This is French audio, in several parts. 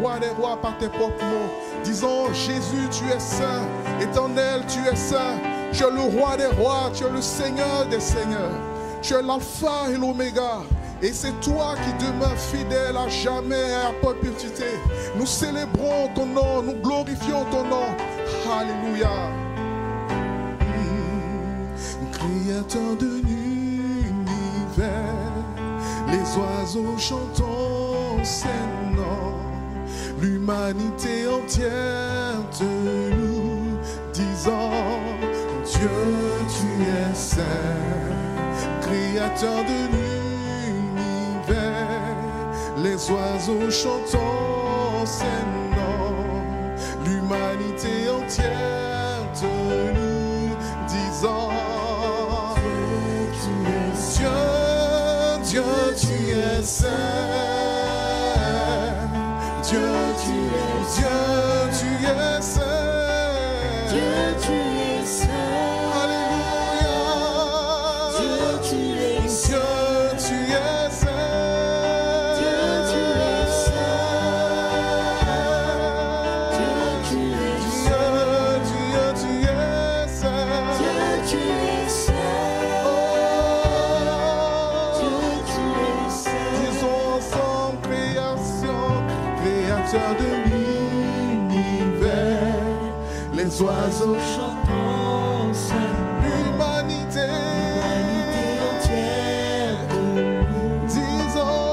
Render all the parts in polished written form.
roi des rois par tes propres mots. Disons, Jésus, tu es saint. Éternel, tu es saint. Tu es le roi des rois. Tu es le Seigneur des seigneurs. Tu es l'alpha et l'oméga. Et c'est toi qui demeures fidèle à jamais à perpétuité. Nous célébrons ton nom, nous glorifions ton nom. Alléluia. Créateur de l'univers, les oiseaux chantent ses noms. L'humanité entière te loue, disant, Dieu, tu es saint. Créateur de l'univers, les oiseaux chantant ses noms, l'humanité entière te loue, disant, Dieu, tu es saint. Dieu, tu es saint. Dieu, tu es saint. Alléluia. Dieu, tu es saint. Dieu, tu es saint. Dieu, tu es saint. Dieu, tu es saint. Dieu, tu es saint. Dieu, tu es saint. Dieu, tu es saint. Disons ensemble, créateur de l'univers, les oiseaux Chantons saint. l'humanité Entière. disons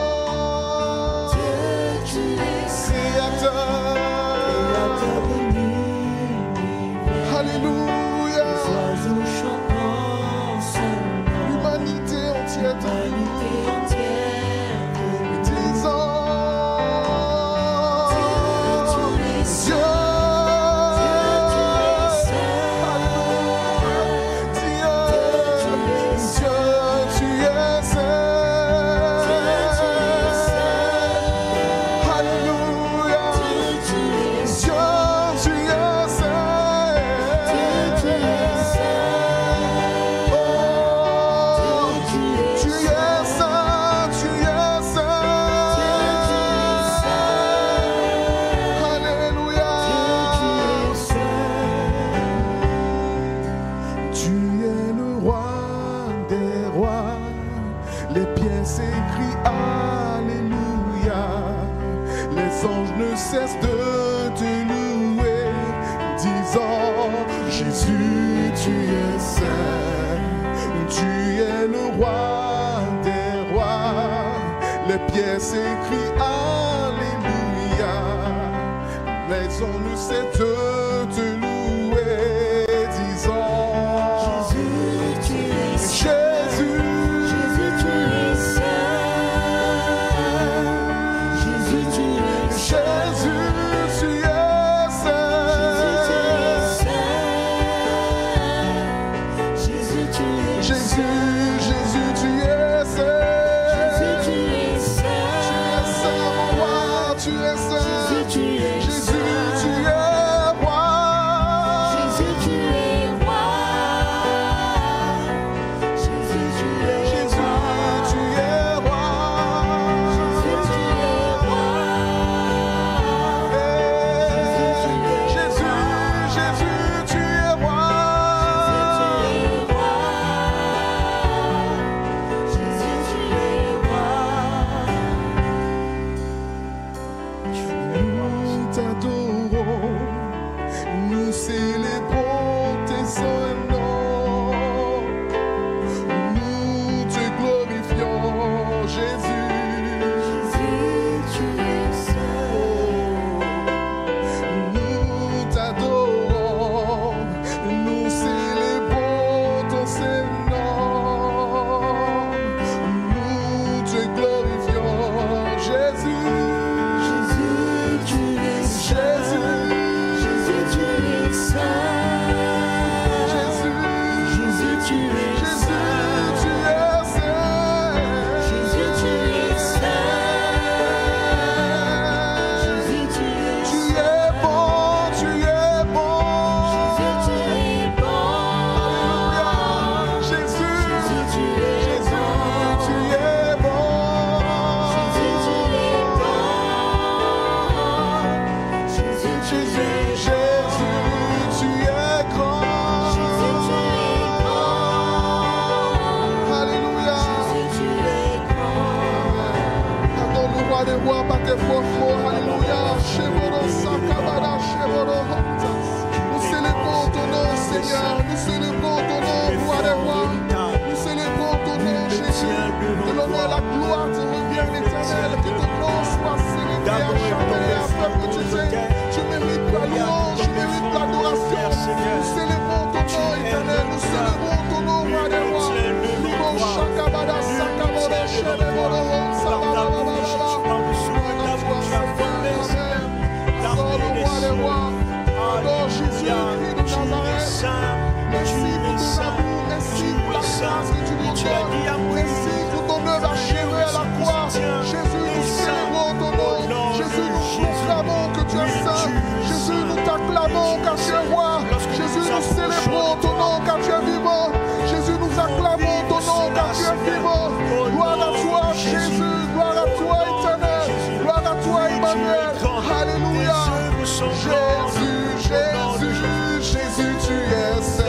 Dieu, tu es saint. créateur. Créateur de l'univers. Alléluia. Les oiseaux chantons saint. L'humanité entière te loue. L'humanité entière. Disons Dieu. Cesse de te louer, disant Jésus, tu es saint, tu es le roi des rois. Les pierres s'écrient Alléluia, les hommes ne cessent de te louer, disant Jésus, tu es saint. Jésus. Jésus, tu es saint. Jésus, tu es saint. Jésus, tu es saint. Jésus, tu es saint. Jésus, tu es saint. Jésus, tu es saint. Tu es saint, mon roi, tu es saint. Jésus, tu es Jésus, saint. tu es roi. Jésus, tu es roi. Jésus, tu es Jésus, roi. tu es roi. Jésus, tu es roi. Jésus, tu es roi. Jésus, tu es roi. Seigneur. Nous célébrons ton nom, roi des rois. Nous célébrons ton nom, Jésus. Que l'honneur, la gloire te revient, l'Éternel. Que ton nom soit célébré à jamais, afin que tu t'aimes. Tu mérites la louange, tu mérites l'adoration. Nous célébrons ton nom, Éternel. Nous célébrons ton nom, roi des rois. Nous Shakabada, Sakabada, Shedebada, Sabababa. Adore le roi des rois. Adore Jésus, Christ de Nazareth. Merci pour ton amour, merci pour la grâce que tu nous donnes. Merci pour ton œuvre achevée à la croix. Jésus, nous célébrons ton nom. Jésus, nous proclamons que tu es saint. Jésus, nous t'acclamons car tu es roi. Jésus, nous célébrons ton nom car tu es vivant. Jésus, nous acclamons ton nom car tu es vivant. Gloire à toi, Jésus. Gloire à toi, éternel. Gloire à toi, Emmanuel. Alléluia. Jésus, Jésus, Jésus, tu es saint.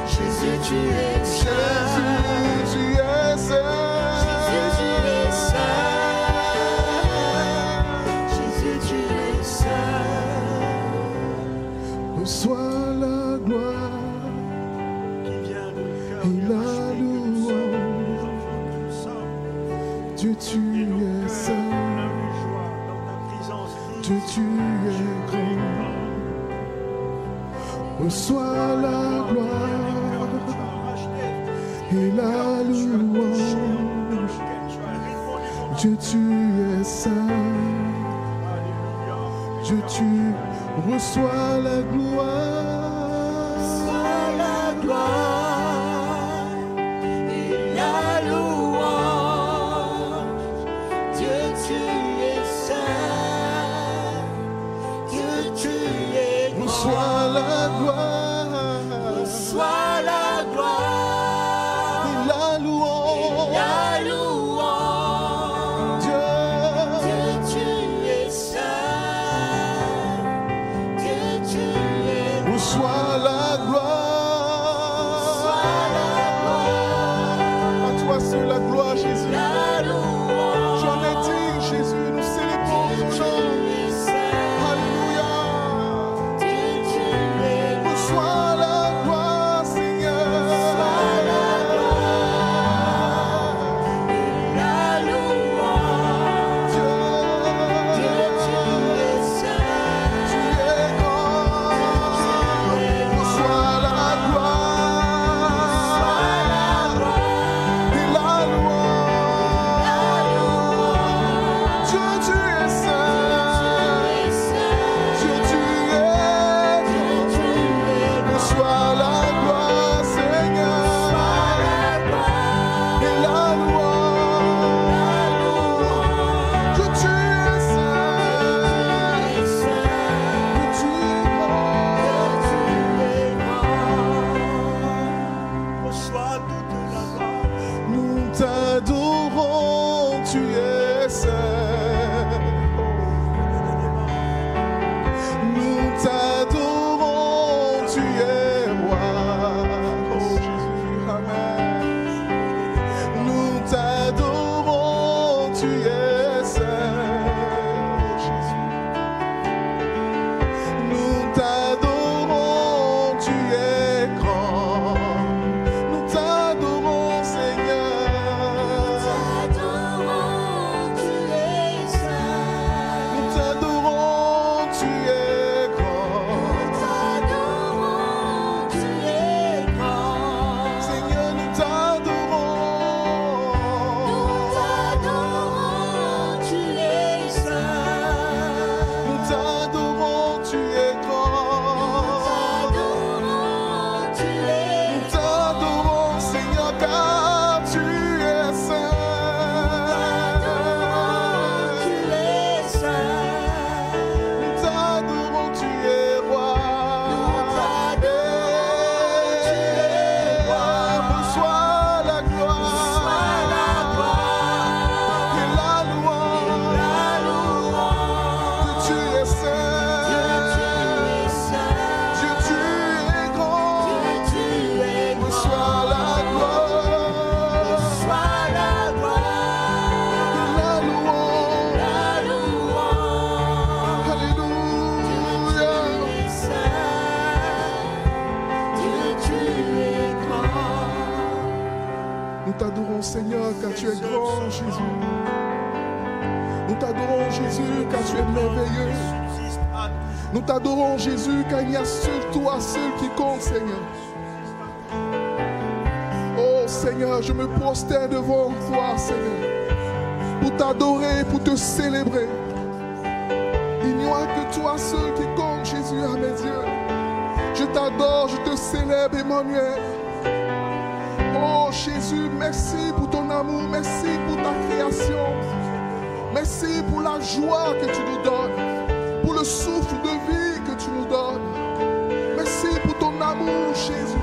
Jésus, tu es saint. Jésus, tu es saint. Jésus, tu es saint. Jésus, tu es saint. Reçois la gloire et la louange. Dieu, tu es saint. Dieu, tu es grand. Reçois la gloire et la louange. Dieu, tu es saint. Dieu, tu reçois la gloire. Reçois la gloire et la louange. Dieu, tu es saint. Dieu, tu es grand. Reçois la gloire. Reçois la gloire Et la louange. et la louange. Dieu, tu es saint. Dieu, tu es grand. Reçois la gloire. Reçois la gloire. À toi seul la gloire, Jésus. La louange. J'en ai dit, Jésus, nous célébrons ton Dieu, nom. tu es saint. Alléluia. Dieu, tu es grand. Reçois la gloire, Seigneur. Reçois la gloire et la louange. Dieu, tu es saint. Tu es grand. Reçois la gloire. Reçois la gloire Et la louange. et la louange. Dieu, tu es saint. Tu es saint. Dieu, tu es grand. Tu es grand. Reçois la gloire, Seigneur. Reçois la gloire Et la et louange. la louange. Dieu, tu es saint. Tu es saint. Dieu, tu es grand. Tu es grand. Reçois toute la gloire. Nous t'adorons, tu es saint. t'adorons Jésus car tu es merveilleux. subsiste à nous. Nous t'adorons Jésus car il y a seul toi, seul qui compte, Seigneur. Oh Seigneur, je me prosterne devant toi, Seigneur, pour t'adorer, pour te célébrer. Il n'y a que toi seul qui compte, Jésus, à mes yeux. Je t'adore, je te célèbre, Emmanuel. Oh Jésus, merci pour ton amour, merci pour ta création. Merci pour la joie que tu nous donnes, pour le souffle de vie que tu nous donnes. Merci pour ton amour, Jésus.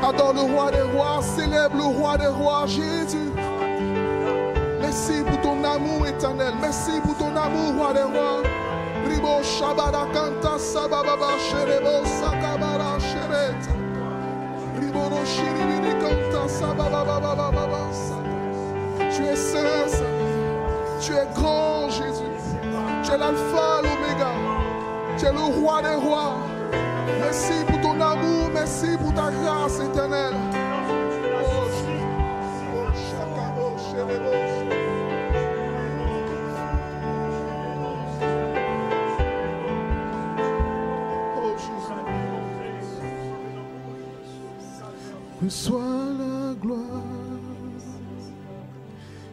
Adore le roi des rois, célèbre le roi des rois, Jésus. Merci pour ton amour éternel, merci pour ton amour, roi des rois. Ribo Shabada Kanta Sababa Sherebo Sakabara Sheret. Ribo no Shiribini Kanta Sababa. Tu es saint, Seigneur. Tu es grand, Jésus. Tu es l'alpha, l'oméga. Tu es le roi des rois. Merci pour ton amour, merci pour ta grâce éternelle. Oh Jésus. Reçois la gloire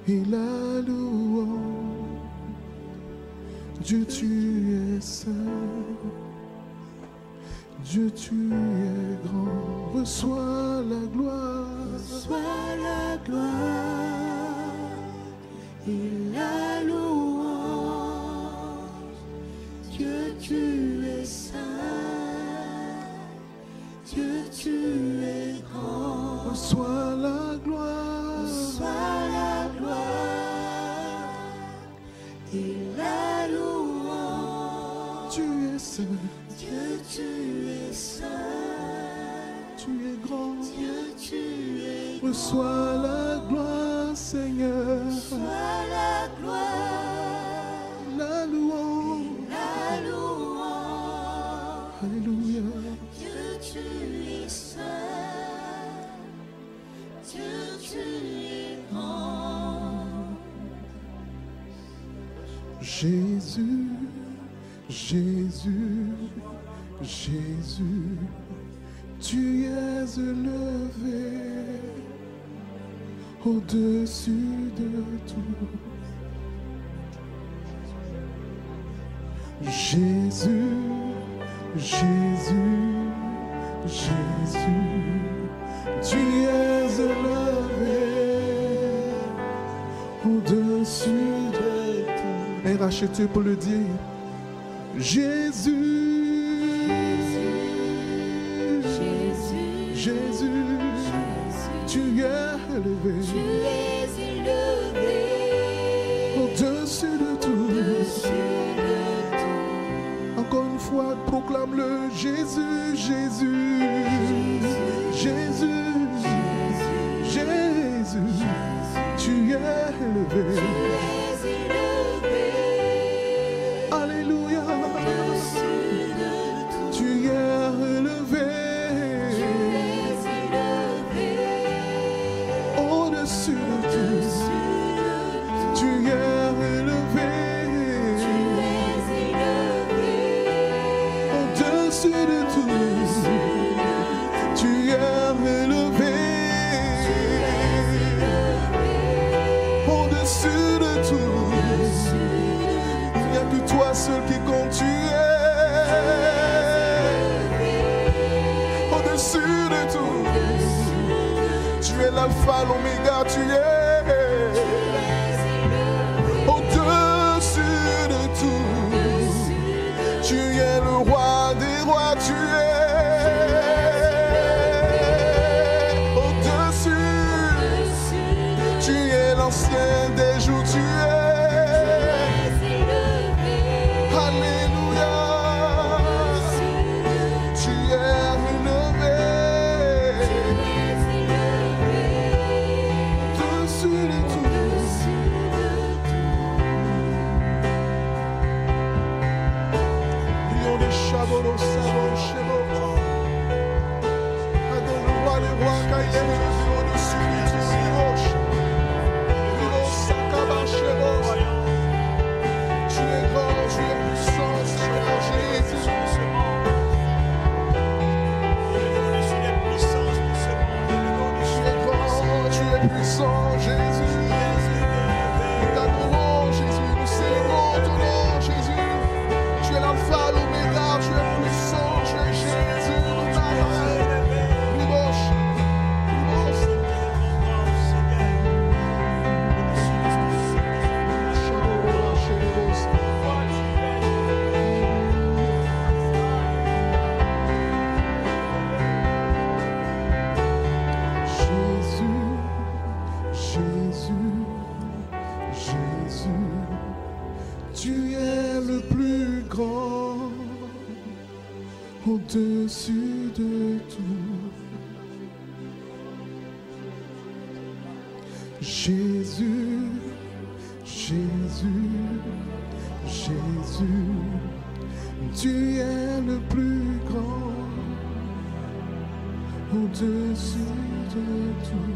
et la louange. Dieu, tu es saint. Dieu, tu es grand, reçois la gloire. Reçois la gloire et la louange. Dieu, tu es saint. Dieu, tu es grand. Reçois la gloire. Reçois la gloire et la louange. Tu es saint. Dieu, tu es saint. Tu es grand. Dieu, tu es grand. Reçois la gloire, Seigneur. Reçois la gloire, La louange. la louange. Alléluia. Dieu, tu es saint. Dieu, tu es grand. Jésus, Jésus, Jésus, tu es élevé au-dessus de tout. Jésus, Jésus, Jésus, tu es élevé au-dessus de tout. Et rachetez pour le dire. Jésus, Jésus, Jésus, tu es élevé tu es élevé au-dessus de tout. au-dessus de tout. Encore une fois, proclame-le. Jésus, Jésus, Jésus, Jésus, tu es élevé. Alléluia. Tu es élevé au-dessus de tout. Tu es élevé au-dessus de tout. Tu es élevé au-dessus de tout. Il n'y a que toi seul qui compte. Tu es au-dessus de tout. Tu es l'alpha, l'oméga, tu es au-dessus de tout. Tu es le roi des rois, tu es au-dessus. Tu es l'ancien des jours, tu es. Alléluia. Tu es élevé au-dessus de tout. Prions les chabots, salons, chélos. Adore le roi des rois, car il est élevé au-dessus de tout. au-dessus de tout. Jésus, Jésus, Jésus, tu es le plus grand, au-dessus de tout.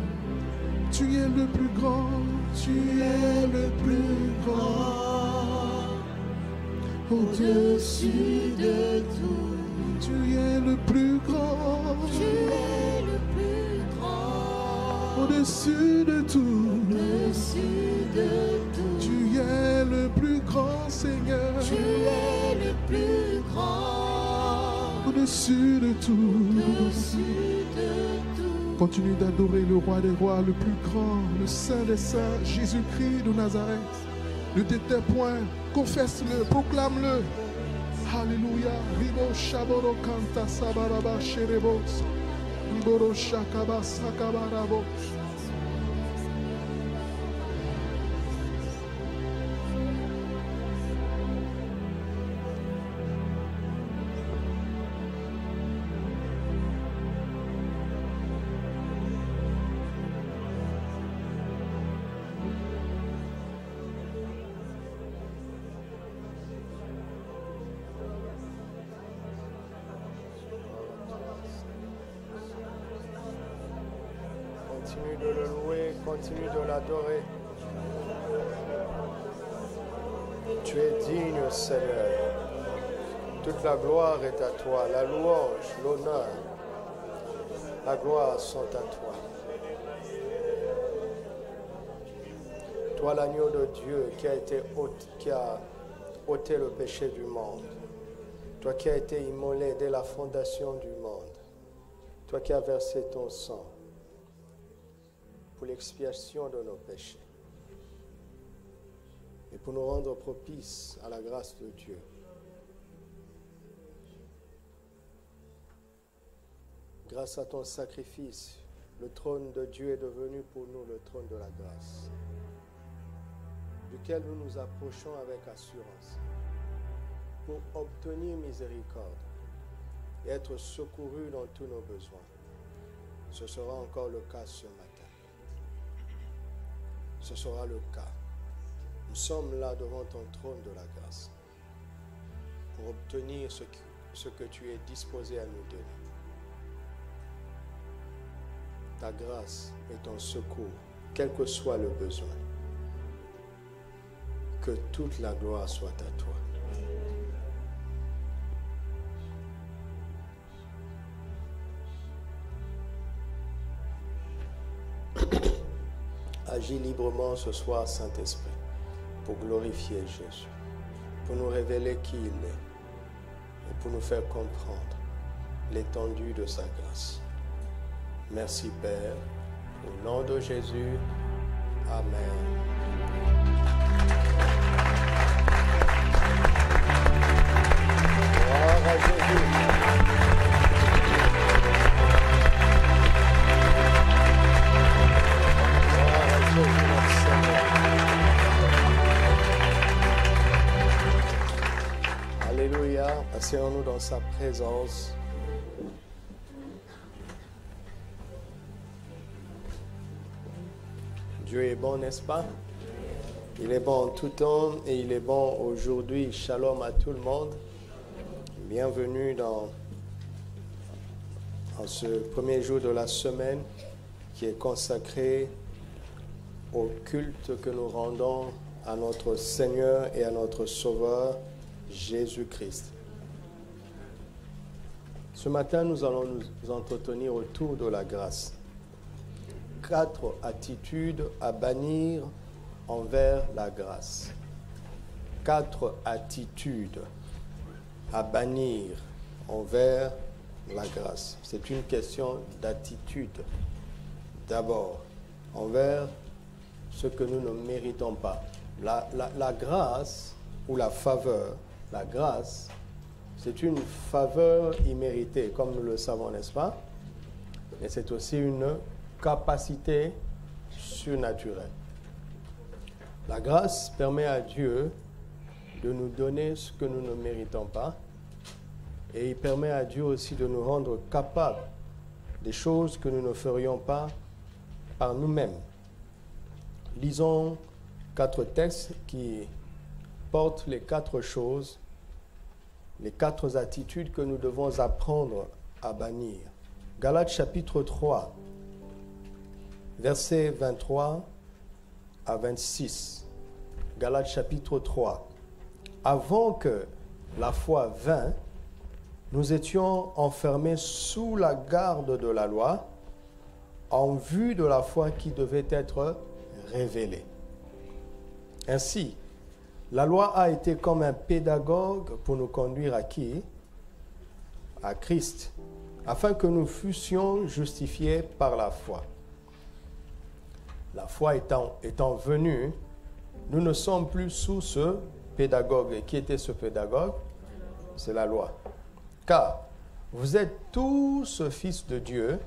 Tu es le plus grand, tu es le plus grand, au-dessus de tout. Tu es le plus grand, Tu es le plus grand, au-dessus de tout. au-dessus de tout. Tu es le plus grand, Seigneur, Tu es le plus grand, au-dessus de tout. au-dessus de tout. Continue d'adorer le roi des rois, le plus grand, le saint des saints, Jésus-Christ de Nazareth. Ne t'étais point, confesse-le, proclame-le. Alléluia. Ribo shaboro kanta sabaraba sherebos. Riboro shakaba sakabarabos. Continue de le louer, continue de l'adorer. Tu es digne, Seigneur. Toute la gloire est à toi, la louange, l'honneur, la gloire sont à toi. Toi, l'agneau de Dieu qui a ôté le péché du monde. Toi qui as été immolé dès la fondation du monde. Toi qui as versé ton sang pour l'expiation de nos péchés et pour nous rendre propices à la grâce de Dieu. Grâce à ton sacrifice, le trône de Dieu est devenu pour nous le trône de la grâce, duquel nous nous approchons avec assurance pour obtenir miséricorde et être secourus dans tous nos besoins. Ce sera encore le cas ce matin. Ce sera le cas. Nous sommes là devant ton trône de la grâce pour obtenir ce que tu es disposé à nous donner. Ta grâce et ton secours, quel que soit le besoin. Que toute la gloire soit à toi. Agis librement ce soir, Saint-Esprit, pour glorifier Jésus, pour nous révéler qui il est et pour nous faire comprendre l'étendue de sa grâce. Merci, Père. Au nom de Jésus, Amen. Gloire à Jésus. Alléluia, asseyons-nous dans sa présence. Dieu est bon, n'est-ce pas? Il est bon en tout temps et il est bon aujourd'hui. Shalom à tout le monde. Bienvenue dans ce premier jour de la semaine qui est consacré au culte que nous rendons à notre Seigneur et à notre Sauveur, Jésus-Christ. Ce matin, nous allons nous entretenir autour de la grâce. 4 attitudes à bannir envers la grâce. 4 attitudes à bannir envers la grâce. C'est une question d'attitude. D'abord, envers ce que nous ne méritons pas. La grâce ou la faveur, la grâce, c'est une faveur imméritée, comme nous le savons, n'est-ce pas? Mais c'est aussi une capacité surnaturelle. La grâce permet à Dieu de nous donner ce que nous ne méritons pas Et il permet à Dieu aussi de nous rendre capables des choses que nous ne ferions pas par nous-mêmes. Lisons 4 textes qui portent les 4 choses, les 4 attitudes que nous devons apprendre à bannir. Galates chapitre 3, versets 23 à 26. Galates chapitre 3. Avant que la foi vînt, nous étions enfermés sous la garde de la loi, en vue de la foi qui devait être révélée. Ainsi, la loi a été comme un pédagogue pour nous conduire à qui? À Christ, afin que nous fussions justifiés par la foi. La foi étant venue, nous ne sommes plus sous ce pédagogue. Et qui était ce pédagogue? C'est la loi. Car vous êtes tous fils de Dieu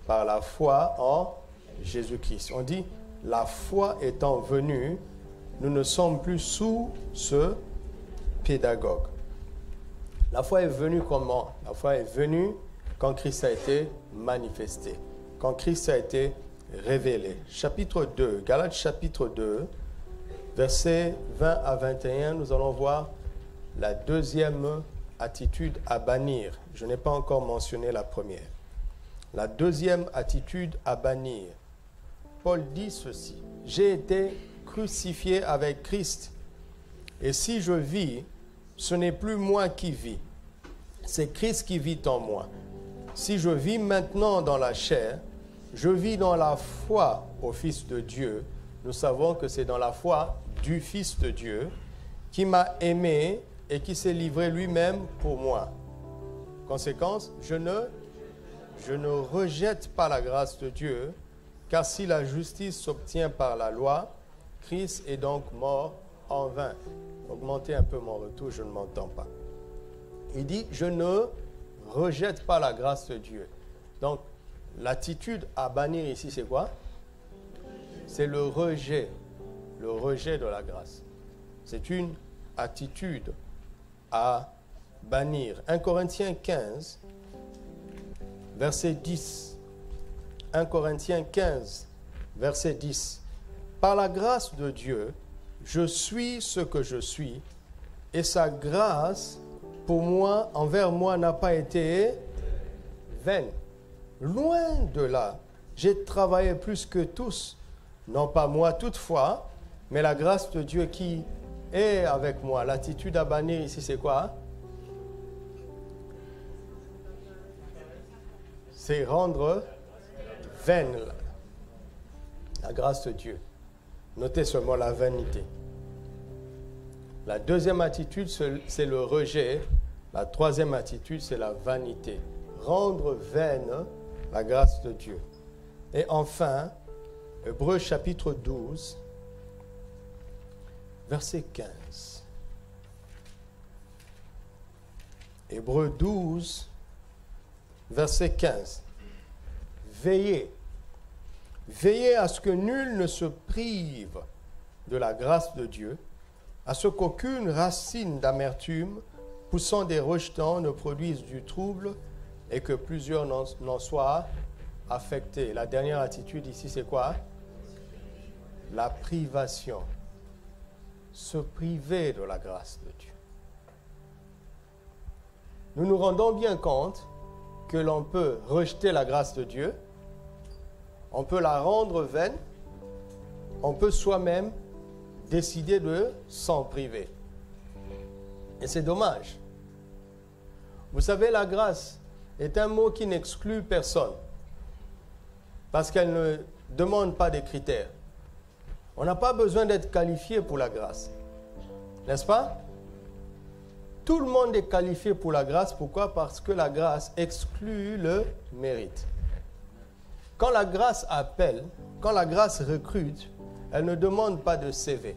par la foi en Jésus-Christ. On dit, la foi étant venue, nous ne sommes plus sous ce pédagogue. La foi est venue comment? La foi est venue quand Christ a été manifesté, quand Christ a été révélé. Chapitre 2, Galates chapitre 2, versets 20 à 21, nous allons voir la deuxième attitude à bannir. Je n'ai pas encore mentionné la première. La deuxième attitude à bannir. Paul dit ceci: j'ai été crucifié avec Christ, et si je vis, ce n'est plus moi qui vis, c'est Christ qui vit en moi. Si je vis maintenant dans la chair, je vis dans la foi au Fils de Dieu. Nous savons que c'est dans la foi du Fils de Dieu qui m'a aimé et qui s'est livré lui-même pour moi. Conséquence, je ne rejette pas la grâce de Dieu, car si la justice s'obtient par la loi, Christ est donc mort en vain. Augmentez un peu mon retour, je ne m'entends pas. Il dit, je ne rejette pas la grâce de Dieu. Donc, l'attitude à bannir ici, c'est quoi? C'est le rejet de la grâce. C'est une attitude à bannir. 1 Corinthiens 15, verset 10. 1 Corinthiens 15, verset 10. Par la grâce de Dieu, je suis ce que je suis, et sa grâce pour moi, envers moi, n'a pas été vaine. Loin de là, j'ai travaillé plus que tous, non pas moi toutefois, mais la grâce de Dieu qui est avec moi. L'attitude à bannir ici, c'est quoi? C'est rendre vaine la grâce de Dieu. Notez ce mot, la vanité. La deuxième attitude, c'est le rejet. La troisième attitude, c'est la vanité. Rendre vaine la grâce de Dieu. Et enfin, Hébreux chapitre 12, verset 15. Hébreux 12, verset 15. Veillez. Veillez à ce que nul ne se prive de la grâce de Dieu, à ce qu'aucune racine d'amertume poussant des rejetants ne produise du trouble et que plusieurs n'en soient affectés. La dernière attitude ici, c'est quoi? La privation. Se priver de la grâce de Dieu. Nous nous rendons bien compte que l'on peut rejeter la grâce de Dieu, on peut la rendre vaine, on peut soi-même décider de s'en priver. Et c'est dommage. Vous savez, la grâce est un mot qui n'exclut personne, parce qu'elle ne demande pas des critères. On n'a pas besoin d'être qualifié pour la grâce, n'est-ce pas? Tout le monde est qualifié pour la grâce. Pourquoi? Parce que la grâce exclut le mérite. Quand la grâce appelle, quand la grâce recrute, elle ne demande pas de CV.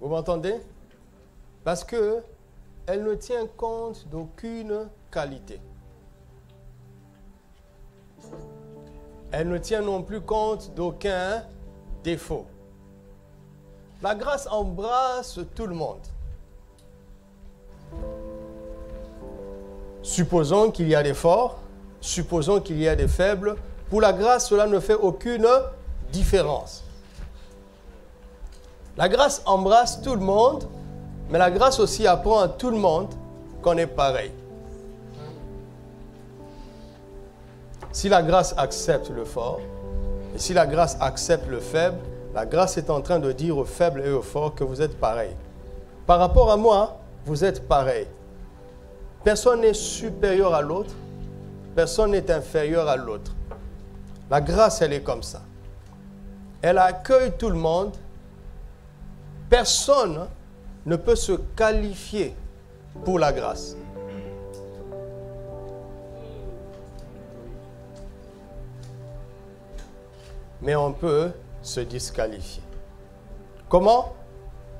Vous m'entendez? Parce qu'elle ne tient compte d'aucune qualité. Elle ne tient non plus compte d'aucun défaut. La grâce embrasse tout le monde. Supposons qu'il y a des forts, supposons qu'il y a des faibles. Pour la grâce, cela ne fait aucune différence. La grâce embrasse tout le monde, mais la grâce aussi apprend à tout le monde qu'on est pareil. Si la grâce accepte le fort, et si la grâce accepte le faible, la grâce est en train de dire aux faibles et aux forts que vous êtes pareils. Par rapport à moi, vous êtes pareils. Personne n'est supérieur à l'autre, personne n'est inférieur à l'autre. La grâce, elle est comme ça. Elle accueille tout le monde. Personne ne peut se qualifier pour la grâce. Mais on peut se disqualifier. Comment?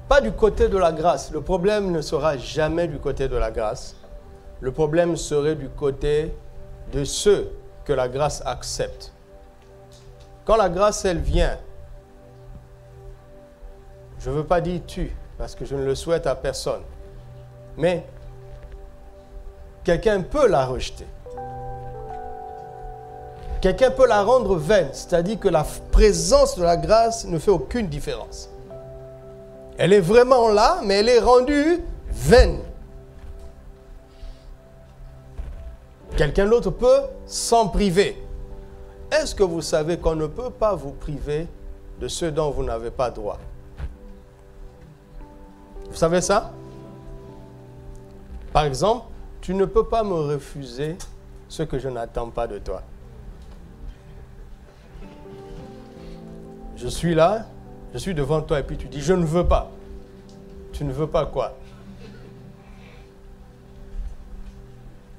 Pas du côté de la grâce. Le problème ne sera jamais du côté de la grâce. Le problème serait du côté de ceux que la grâce accepte. Quand la grâce, elle vient, je ne veux pas dire tu, parce que je ne le souhaite à personne, mais quelqu'un peut la rejeter. Quelqu'un peut la rendre vaine, c'est-à-dire que la présence de la grâce ne fait aucune différence. Elle est vraiment là, mais elle est rendue vaine. Quelqu'un d'autre peut s'en priver. Est-ce que vous savez qu'on ne peut pas vous priver de ce dont vous n'avez pas droit? Vous savez ça? Par exemple, tu ne peux pas me refuser ce que je n'attends pas de toi. Je suis là, je suis devant toi et puis tu dis, je ne veux pas. Tu ne veux pas quoi?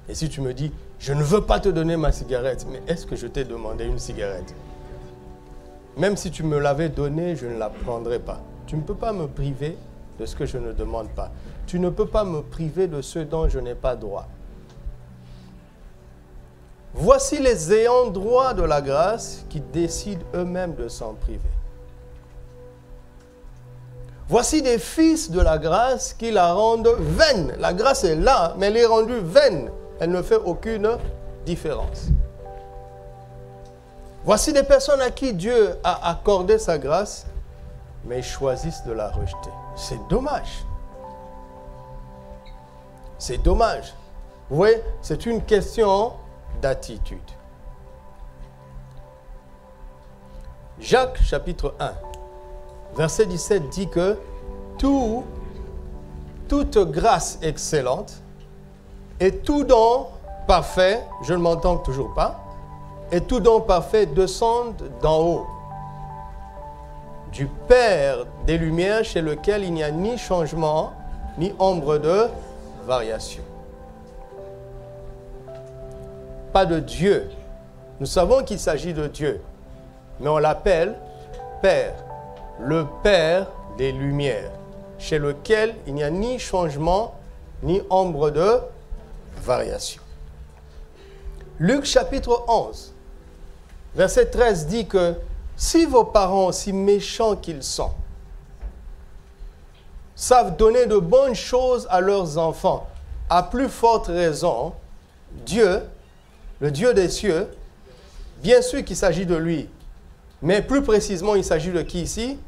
Et si tu me dis, je ne veux pas te donner ma cigarette, mais est-ce que je t'ai demandé une cigarette? Même si tu me l'avais donnée, je ne la prendrai pas. Tu ne peux pas me priver de ce que je ne demande pas. Tu ne peux pas me priver de ce dont je n'ai pas droit. Voici les ayants droit de la grâce qui décident eux-mêmes de s'en priver. Voici des fils de la grâce qui la rendent vaine. La grâce est là, mais elle est rendue vaine. Elle ne fait aucune différence. Voici des personnes à qui Dieu a accordé sa grâce, mais ils choisissent de la rejeter. C'est dommage. C'est dommage. Vous voyez, c'est une question d'attitude. Jacques chapitre 1, verset 17 dit que toute grâce excellente et tout don parfait, je ne m'entends toujours pas, et tout don parfait descendent d'en haut, du Père des Lumières, chez lequel il n'y a ni changement, ni ombre de variation. Pas de Dieu. Nous savons qu'il s'agit de Dieu, mais on l'appelle Père, le Père des Lumières, chez lequel il n'y a ni changement, ni ombre de variation. Luc chapitre 11, verset 13 dit que si vos parents, aussi méchants qu'ils sont, savent donner de bonnes choses à leurs enfants, à plus forte raison, Dieu, le Dieu des cieux, bien sûr qu'il s'agit de lui, mais plus précisément, il s'agit de qui ici?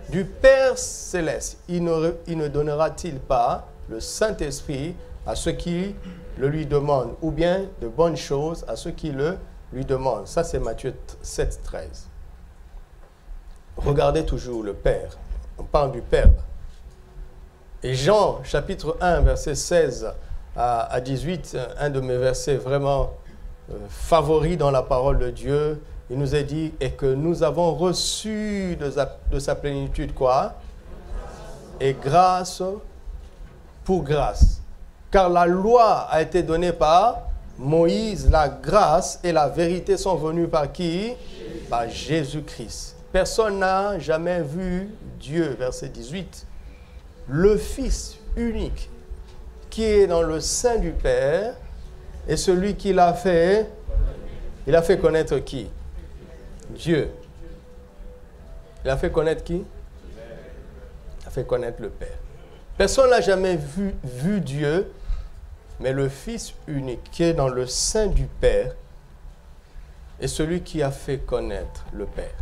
Du Père Céleste. Il ne donnera-t-il pas le Saint-Esprit à ceux qui le lui demandent, ou bien de bonnes choses à ceux qui le lui demandent? Ça, c'est Matthieu 7, 13. Regardez toujours le Père. On parle du Père. Et Jean, chapitre 1, verset 16 à 18, un de mes versets vraiment favoris dans la parole de Dieu, il nous est dit, et que nous avons reçu de sa plénitude quoi? Et grâce pour grâce. Car la loi a été donnée par Moïse, la grâce et la vérité sont venues par qui? Par Jésus-Christ. Personne n'a jamais vu Dieu, verset 18. Le Fils unique qui est dans le sein du Père et celui qui l'a fait, il a fait connaître qui? Dieu. Il a fait connaître qui? Il a fait connaître le Père. Personne n'a jamais vu Dieu mais le Fils unique qui est dans le sein du Père est celui qui a fait connaître le Père.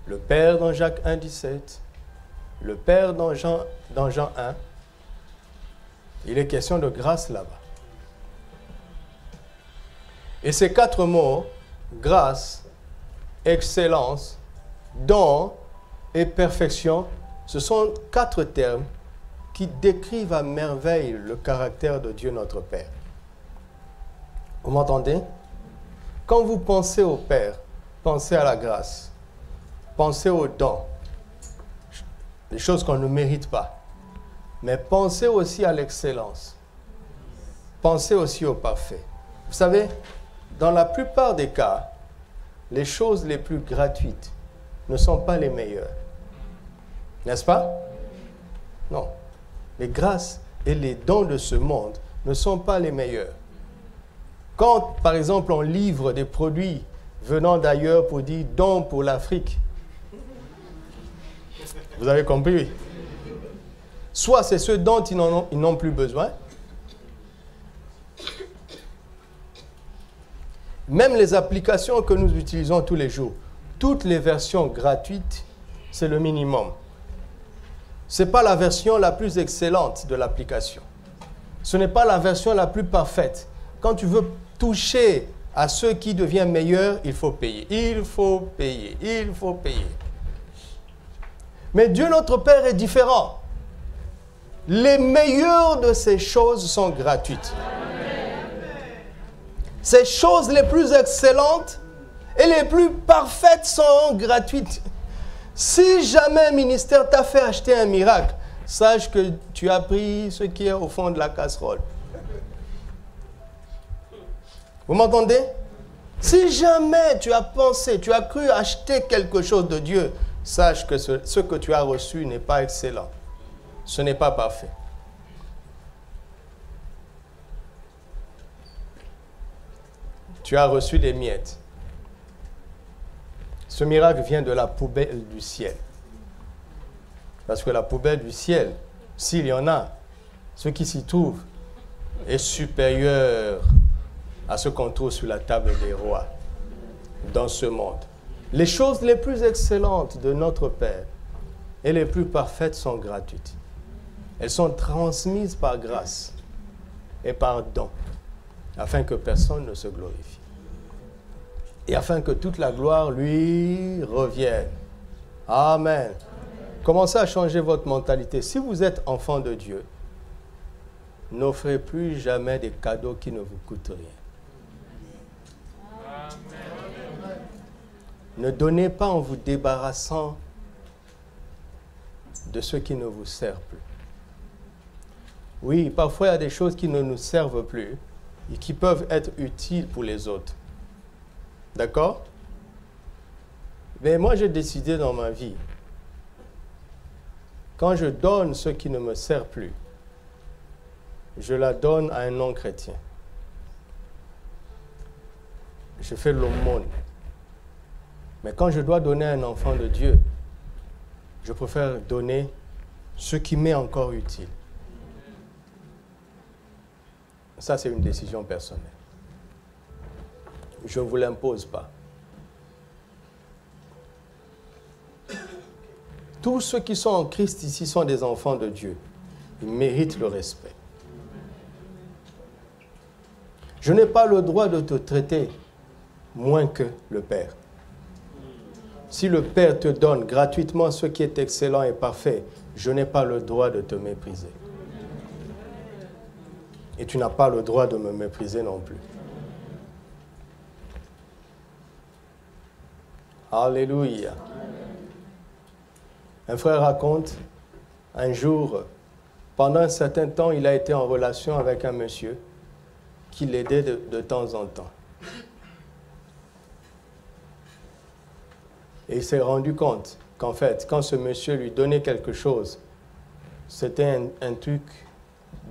Le Père dans Jacques 1, 17, le Père dans Jean 1. Il est question de grâce là-bas. Et ces 4 mots, grâce, excellence, don et perfection, ce sont 4 termes qui décrivent à merveille le caractère de Dieu notre Père. Vous m'entendez? Quand vous pensez au Père, pensez à la grâce, pensez au don, des choses qu'on ne mérite pas. Mais pensez aussi à l'excellence. Pensez aussi au parfait. Vous savez, dans la plupart des cas, les choses les plus gratuites ne sont pas les meilleures. N'est-ce pas? Non. Les grâces et les dons de ce monde ne sont pas les meilleurs. Quand, par exemple, on livre des produits venant d'ailleurs pour dire don pour l'Afrique, vous avez compris? Soit c'est ceux dont ils n'ont plus besoin. Même les applications que nous utilisons tous les jours, toutes les versions gratuites, c'est le minimum. Ce n'est pas la version la plus excellente de l'application. Ce n'est pas la version la plus parfaite. Quand tu veux toucher à ce qui devient meilleur, il faut payer. Il faut payer. Il faut payer. Mais Dieu notre Père est différent. Les meilleures de ces choses sont gratuites. Ces choses les plus excellentes et les plus parfaites sont gratuites. Si jamais un ministère t'a fait acheter un miracle, sache que tu as pris ce qui est au fond de la casserole. Vous m'entendez? Si jamais tu as pensé, tu as cru acheter quelque chose de Dieu, sache que ce que tu as reçu n'est pas excellent. Ce n'est pas parfait. Tu as reçu des miettes. Ce miracle vient de la poubelle du ciel. Parce que la poubelle du ciel, s'il y en a, ce qui s'y trouve est supérieur à ce qu'on trouve sur la table des rois dans ce monde. Les choses les plus excellentes de notre Père et les plus parfaites sont gratuites. Elles sont transmises par grâce et par don, afin que personne ne se glorifie. Et afin que toute la gloire lui revienne. Amen. Commencez à changer votre mentalité. Si vous êtes enfant de Dieu, n'offrez plus jamais des cadeaux qui ne vous coûtent rien. Ne donnez pas en vous débarrassant de ce qui ne vous sert plus. Oui, parfois il y a des choses qui ne nous servent plus et qui peuvent être utiles pour les autres. D'accord? Mais moi j'ai décidé dans ma vie, quand je donne ce qui ne me sert plus, je la donne à un non-chrétien. Je fais l'aumône. Mais quand je dois donner à un enfant de Dieu, je préfère donner ce qui m'est encore utile. Ça, c'est une décision personnelle. Je ne vous l'impose pas. Tous ceux qui sont en Christ ici sont des enfants de Dieu. Ils méritent le respect. Je n'ai pas le droit de te traiter moins que le Père. Si le Père te donne gratuitement ce qui est excellent et parfait, je n'ai pas le droit de te mépriser. Et tu n'as pas le droit de me mépriser non plus. Alléluia. Un frère raconte, un jour, pendant un certain temps, il a été en relation avec un monsieur qui l'aidait de temps en temps. Et il s'est rendu compte qu'en fait, quand ce monsieur lui donnait quelque chose, c'était un truc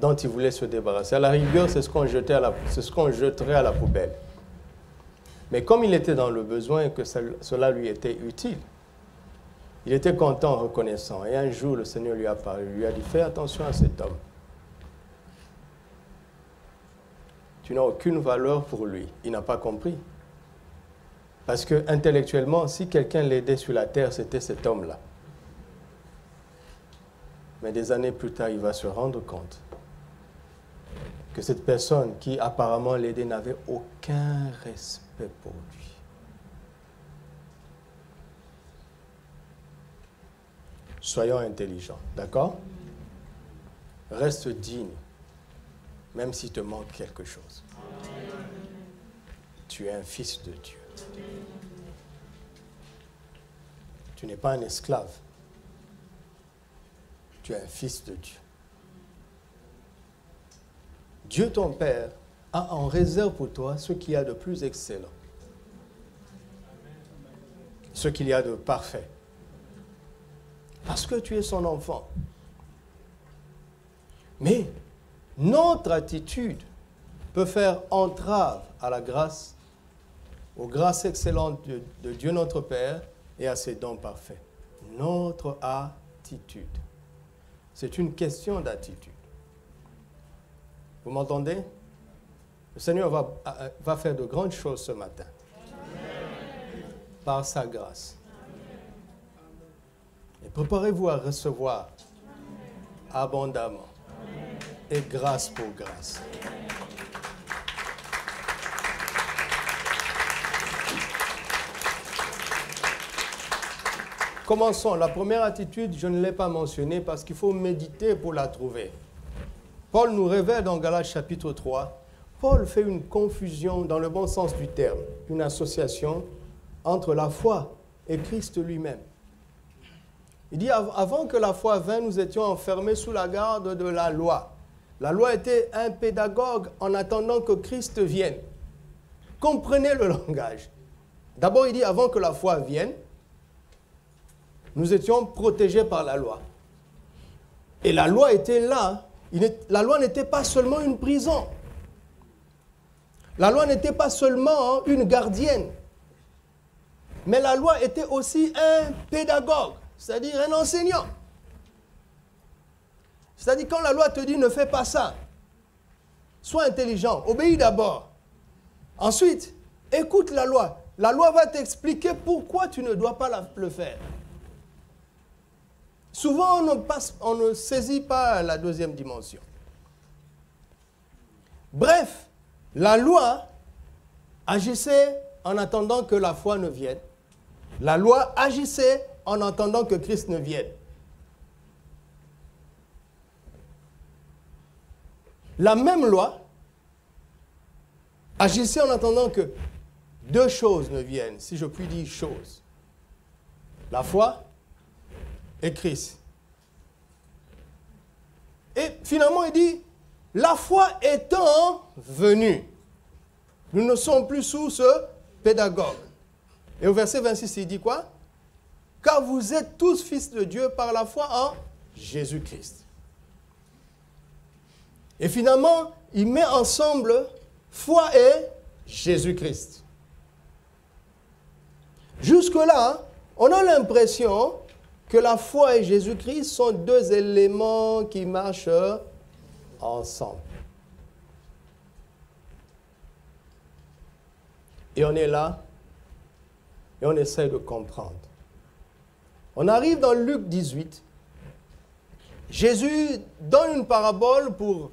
dont il voulait se débarrasser. À la rigueur, c'est ce qu'on jetterait à la poubelle. Mais comme il était dans le besoin et que cela lui était utile, il était content, reconnaissant. Et un jour, le Seigneur lui a parlé, lui a dit, fais attention à cet homme. tu n'as aucune valeur pour lui. Il n'a pas compris. Parce que intellectuellement, si quelqu'un l'aidait sur la terre, c'était cet homme-là. Mais des années plus tard, il va se rendre compte que cette personne qui apparemment l'aidait n'avait aucun respect pour lui. Soyons intelligents, d'accord? Reste digne, même s'il te manque quelque chose. Tu es un fils de Dieu. Tu n'es pas un esclave. Tu es un fils de Dieu. Dieu, ton Père, a en réserve pour toi ce qu'il y a de plus excellent. Ce qu'il y a de parfait. Parce que tu es son enfant. Mais notre attitude peut faire entrave à la grâce, aux grâces excellentes de Dieu notre Père et à ses dons parfaits. Notre attitude. C'est une question d'attitude. Vous m'entendez? Le Seigneur va faire de grandes choses ce matin. Par sa grâce. Et préparez-vous à recevoir abondamment. Et grâce pour grâce. Commençons. La première attitude, je ne l'ai pas mentionnée parce qu'il faut méditer pour la trouver. Paul nous révèle dans Galates chapitre 3, Paul fait une confusion dans le bon sens du terme, une association entre la foi et Christ lui-même. Il dit, avant que la foi vînt, nous étions enfermés sous la garde de la loi. La loi était un pédagogue en attendant que Christ vienne. Comprenez le langage. D'abord, il dit, avant que la foi vienne, nous étions protégés par la loi. Et la loi était là. La loi n'était pas seulement une prison. La loi n'était pas seulement une gardienne. Mais la loi était aussi un pédagogue, c'est-à-dire un enseignant. C'est-à-dire quand la loi te dit ne fais pas ça, sois intelligent, obéis d'abord. Ensuite, écoute la loi. La loi va t'expliquer pourquoi tu ne dois pas le faire. Souvent, on ne saisit pas la deuxième dimension. Bref, la loi agissait en attendant que la foi ne vienne. La loi agissait en attendant que Christ ne vienne. La même loi agissait en attendant que deux choses ne viennent, si je puis dire choses. La foi et Christ. Et finalement, il dit, la foi étant venue, nous ne sommes plus sous ce pédagogue. Et au verset 26, il dit quoi? Car vous êtes tous fils de Dieu par la foi en Jésus-Christ. Et finalement, il met ensemble foi et Jésus-Christ. Jusque-là, on a l'impression que la foi et Jésus-Christ sont deux éléments qui marchent ensemble. Et on est là, et on essaie de comprendre. On arrive dans Luc 18. Jésus donne une parabole pour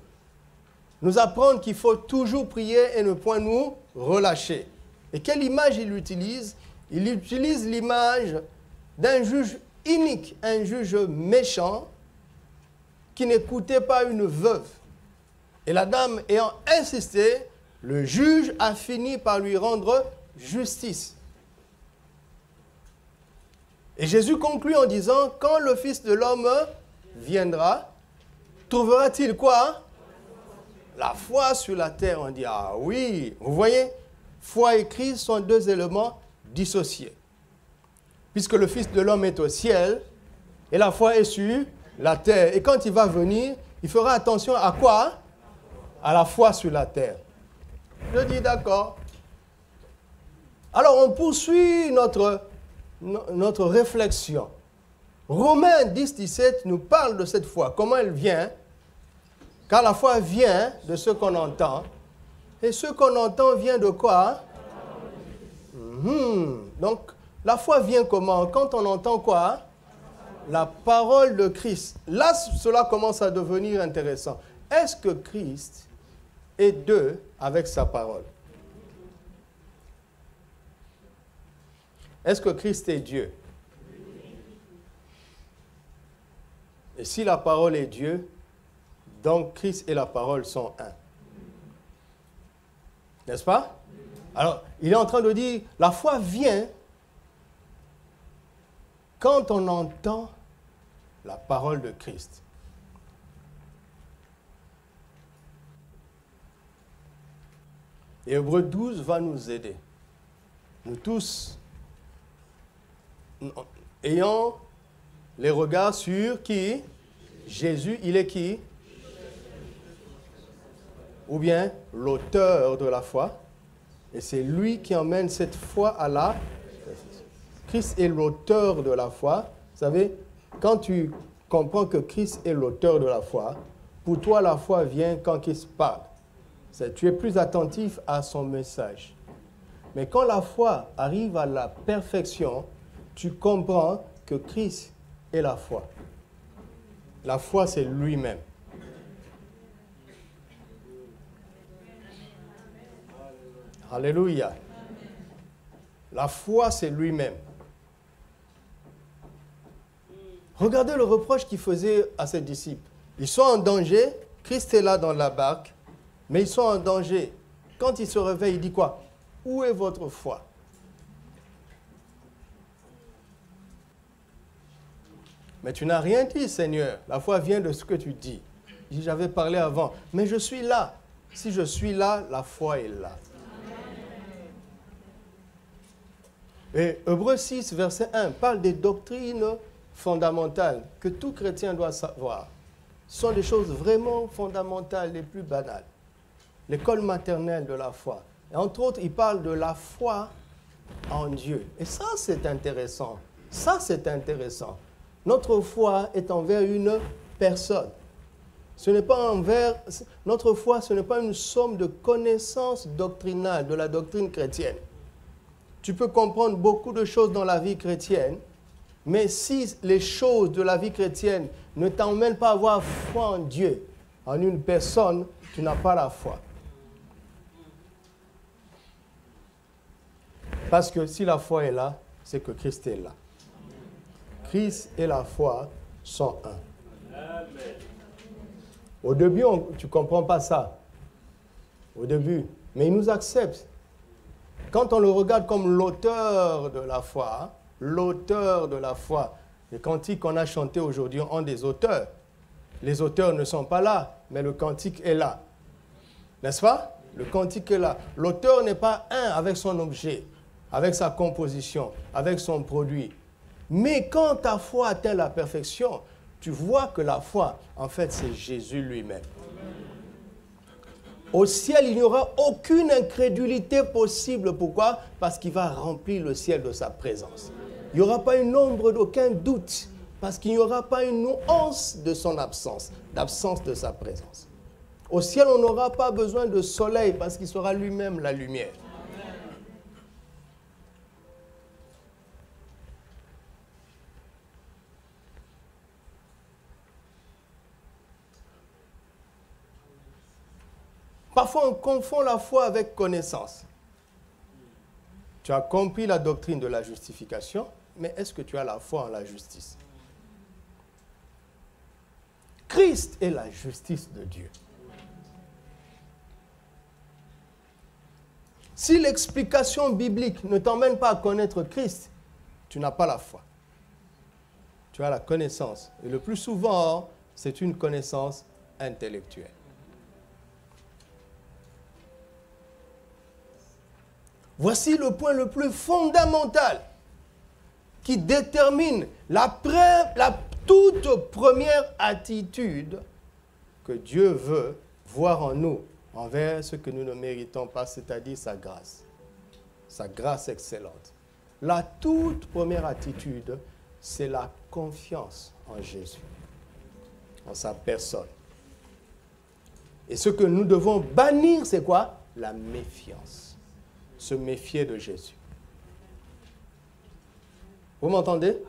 nous apprendre qu'il faut toujours prier et ne point nous relâcher. Et quelle image il utilise? Il utilise l'image d'un juge inique, un juge méchant qui n'écoutait pas une veuve. Et la dame ayant insisté, le juge a fini par lui rendre justice. Et Jésus conclut en disant, quand le Fils de l'homme viendra, trouvera-t-il quoi? La foi sur la terre. On dit, ah oui, vous voyez, foi et Christ sont deux éléments dissociés. Puisque le Fils de l'homme est au ciel, et la foi est sur la terre. Et quand il va venir, il fera attention à quoi? À la foi sur la terre. Je dis d'accord. Alors on poursuit notre réflexion. Romains 10, 17 nous parle de cette foi. Comment elle vient? Car la foi vient de ce qu'on entend. Et ce qu'on entend vient de quoi? Donc, la foi vient comment? Quand on entend quoi? La parole de Christ. Là, cela commence à devenir intéressant. Est-ce que Christ est deux avec sa parole? Est-ce que Christ est Dieu? Et si la parole est Dieu, donc Christ et la parole sont un. N'est-ce pas? Alors, il est en train de dire, la foi vient quand on entend la parole de Christ. Et Hébreux 12 va nous aider. Nous tous, ayant les regards sur qui? Jésus, il est qui? Ou bien l'auteur de la foi. Et c'est lui qui emmène cette foi à la... Christ est l'auteur de la foi. Vous savez, quand tu comprends que Christ est l'auteur de la foi, pour toi la foi vient quand Christ parle. Tu es plus attentif à son message. Mais quand la foi arrive à la perfection, tu comprends que Christ est la foi. La foi, c'est lui-même. Alléluia. La foi, c'est lui-même. Regardez le reproche qu'il faisait à ses disciples. Ils sont en danger, Christ est là dans la barque, mais ils sont en danger. Quand il se réveille, il dit quoi? Où est votre foi? Mais tu n'as rien dit, Seigneur. La foi vient de ce que tu dis. J'avais parlé avant, mais je suis là. Si je suis là, la foi est là. Et Hébreux 6, verset 1, parle des doctrines fondamentales que tout chrétien doit savoir. Ce sont des choses vraiment fondamentales, les plus banales. L'école maternelle de la foi. Et entre autres, il parle de la foi en Dieu. Et ça, c'est intéressant. Ça, c'est intéressant. Notre foi est envers une personne. Ce n'est pas envers... Notre foi, ce n'est pas une somme de connaissances doctrinales, de la doctrine chrétienne. Tu peux comprendre beaucoup de choses dans la vie chrétienne, mais si les choses de la vie chrétienne ne t'emmènent pas à avoir foi en Dieu, en une personne, tu n'as pas la foi. Parce que si la foi est là, c'est que Christ est là. Christ et la foi sont un. Au début, tu ne comprends pas ça. Au début. Mais il nous accepte. Quand on le regarde comme l'auteur de la foi, les cantiques qu'on a chantés aujourd'hui ont des auteurs. Les auteurs ne sont pas là, mais le cantique est là. N'est-ce pas? Le cantique est là. L'auteur n'est pas un avec son objet, avec sa composition, avec son produit. Mais quand ta foi atteint la perfection, tu vois que la foi, en fait, c'est Jésus lui-même. Au ciel, il n'y aura aucune incrédulité possible. Pourquoi? Parce qu'il va remplir le ciel de sa présence. Il n'y aura pas une ombre d'aucun doute, parce qu'il n'y aura pas une nuance de son absence, d'absence de sa présence. Au ciel, on n'aura pas besoin de soleil, parce qu'il sera lui-même la lumière. Parfois, on confond la foi avec connaissance. Tu as compris la doctrine de la justification, mais est-ce que tu as la foi en la justice? Christ est la justice de Dieu. Si l'explication biblique ne t'emmène pas à connaître Christ, tu n'as pas la foi. Tu as la connaissance. Et le plus souvent, c'est une connaissance intellectuelle. Voici le point le plus fondamental qui détermine la toute première attitude que Dieu veut voir en nous envers ce que nous ne méritons pas, c'est-à-dire sa grâce excellente. La toute première attitude, c'est la confiance en Jésus, en sa personne. Et ce que nous devons bannir, c'est quoi? la méfiance. Se méfier de Jésus. Vous m'entendez?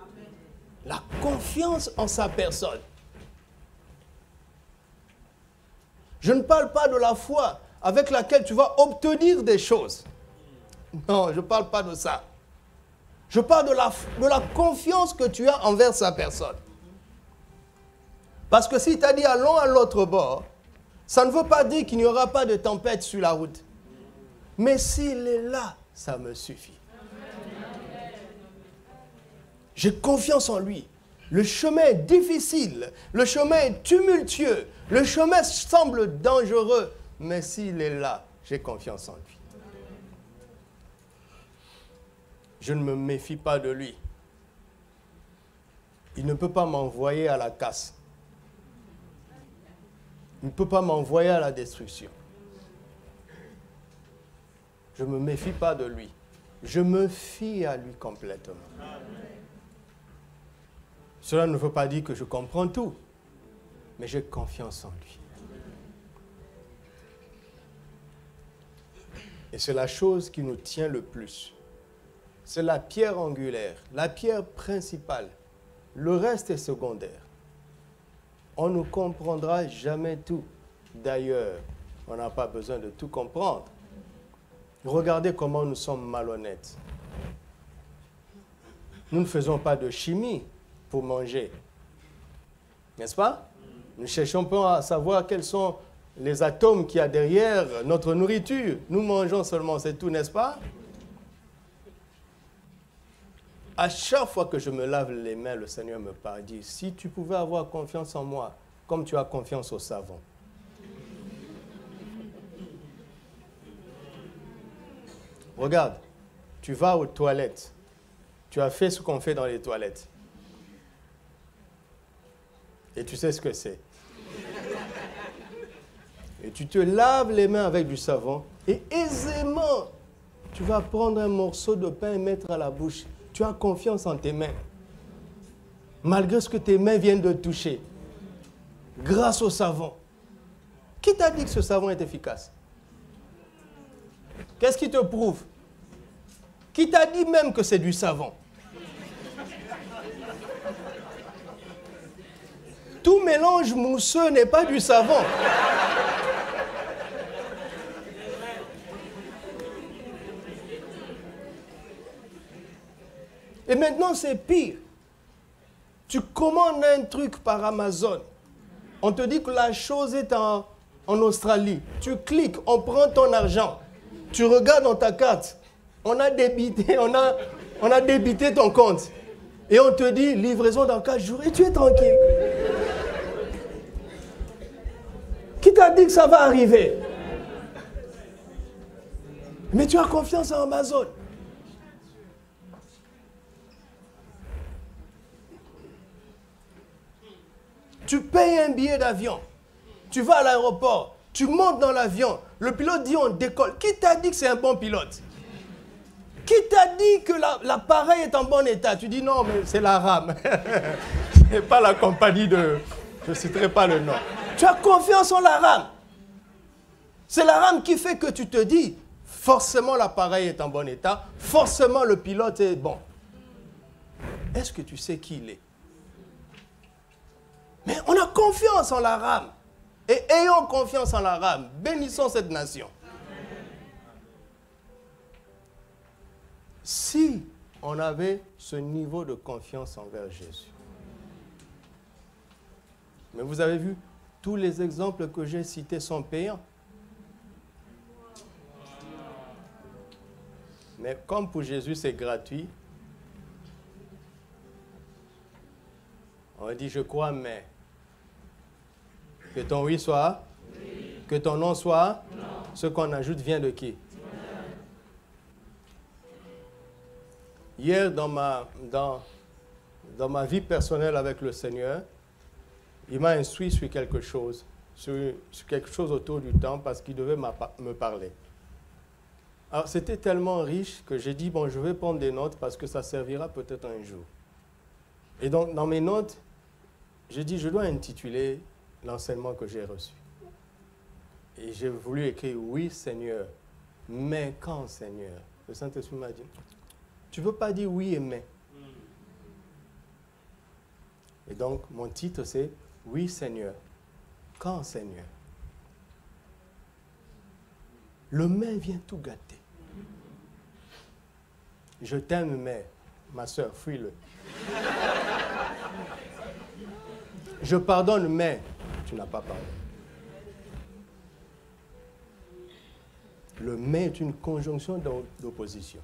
La confiance en sa personne. Je ne parle pas de la foi avec laquelle tu vas obtenir des choses. Non, je ne parle pas de ça. Je parle de la confiance que tu as envers sa personne. Parce que si tu as dit allons à l'autre bord, ça ne veut pas dire qu'il n'y aura pas de tempête sur la route. Mais s'il est là, ça me suffit. J'ai confiance en lui. Le chemin est difficile, le chemin est tumultueux, le chemin semble dangereux, mais s'il est là, j'ai confiance en lui. Je ne me méfie pas de lui. Il ne peut pas m'envoyer à la casse. Il ne peut pas m'envoyer à la destruction. Je ne me méfie pas de lui. Je me fie à lui complètement. Cela ne veut pas dire que je comprends tout, mais j'ai confiance en lui. Et c'est la chose qui nous tient le plus. C'est la pierre angulaire, la pierre principale. Le reste est secondaire. On ne comprendra jamais tout. D'ailleurs, on n'a pas besoin de tout comprendre. Regardez comment nous sommes malhonnêtes. Nous ne faisons pas de chimie pour manger. N'est-ce pas? Nous ne cherchons pas à savoir quels sont les atomes qu'il y a derrière notre nourriture. Nous mangeons seulement, c'est tout, n'est-ce pas? À chaque fois que je me lave les mains, le Seigneur me parle, dit, si tu pouvais avoir confiance en moi, comme tu as confiance au savon. Regarde, tu vas aux toilettes. Tu as fait ce qu'on fait dans les toilettes. Et tu sais ce que c'est. Et tu te laves les mains avec du savon et aisément, tu vas prendre un morceau de pain et mettre à la bouche. Tu as confiance en tes mains. Malgré ce que tes mains viennent de toucher. Grâce au savon. Qui t'a dit que ce savon est efficace? Qu'est-ce qui te prouve? Qui t'a dit même que c'est du savon? Tout mélange mousseux n'est pas du savon. Et maintenant, c'est pire. Tu commandes un truc par Amazon. On te dit que la chose est en Australie. Tu cliques, on prend ton argent. Tu regardes dans ta carte. On a débité ton compte. Et on te dit livraison dans 4 jours. Et tu es tranquille. Qui t'a dit que ça va arriver? Mais tu as confiance en Amazon. Tu payes un billet d'avion. Tu vas à l'aéroport. Tu montes dans l'avion. Le pilote dit on décolle. Qui t'a dit que c'est un bon pilote? Qui t'a dit que l'appareil est en bon état? Tu dis non, mais c'est la rame. Ce n'est pas la compagnie de... Je ne citerai pas le nom. Tu as confiance en la rame. C'est la rame qui fait que tu te dis, forcément l'appareil est en bon état, forcément le pilote est bon. Est-ce que tu sais qui il est? Mais on a confiance en la rame. Et ayons confiance en la rame. Bénissons cette nation. Si on avait ce niveau de confiance envers Jésus. Mais vous avez vu, tous les exemples que j'ai cités sont payants. Mais comme pour Jésus c'est gratuit, on dit je crois mais que ton oui soit, oui. Que ton non soit, non. Ce qu'on ajoute vient de qui? Hier, dans ma vie personnelle avec le Seigneur, il m'a instruit sur quelque chose autour du temps parce qu'il devait me parler. Alors, c'était tellement riche que j'ai dit, bon, je vais prendre des notes parce que ça servira peut-être un jour. Et donc, dans mes notes, j'ai dit, je dois intituler l'enseignement que j'ai reçu. Et j'ai voulu écrire oui Seigneur, mais quand Seigneur? Le Saint-Esprit m'a dit, tu ne veux pas dire oui et mais. Et donc mon titre c'est oui Seigneur, quand Seigneur? Le mais vient tout gâter. Je t'aime mais, ma soeur, fuis-le. Je pardonne mais, tu n'as pas pardonné. Le mais est une conjonction d'opposition.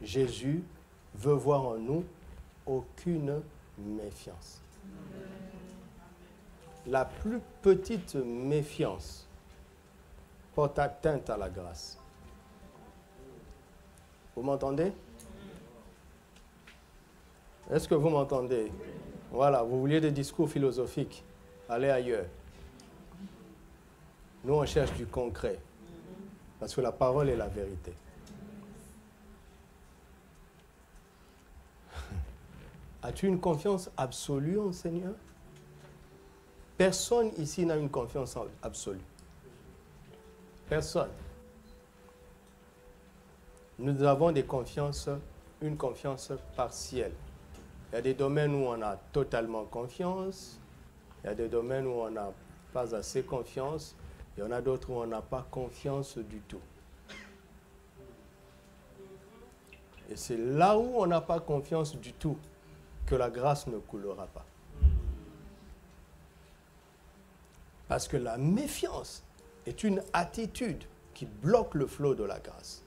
Jésus veut voir en nous aucune méfiance. La plus petite méfiance porte atteinte à la grâce. Vous m'entendez? Est-ce que vous m'entendez? Voilà, vous vouliez des discours philosophiques, allez ailleurs. Nous, on cherche du concret, parce que la parole est la vérité. As-tu une confiance absolue en Seigneur? Personne ici n'a une confiance absolue. Personne. Nous avons une confiance partielle. Il y a des domaines où on a totalement confiance. Il y a des domaines où on n'a pas assez confiance. Il y en a d'autres où on n'a pas confiance du tout. Et c'est là où on n'a pas confiance du tout que la grâce ne coulera pas. Parce que la méfiance est une attitude qui bloque le flot de la grâce.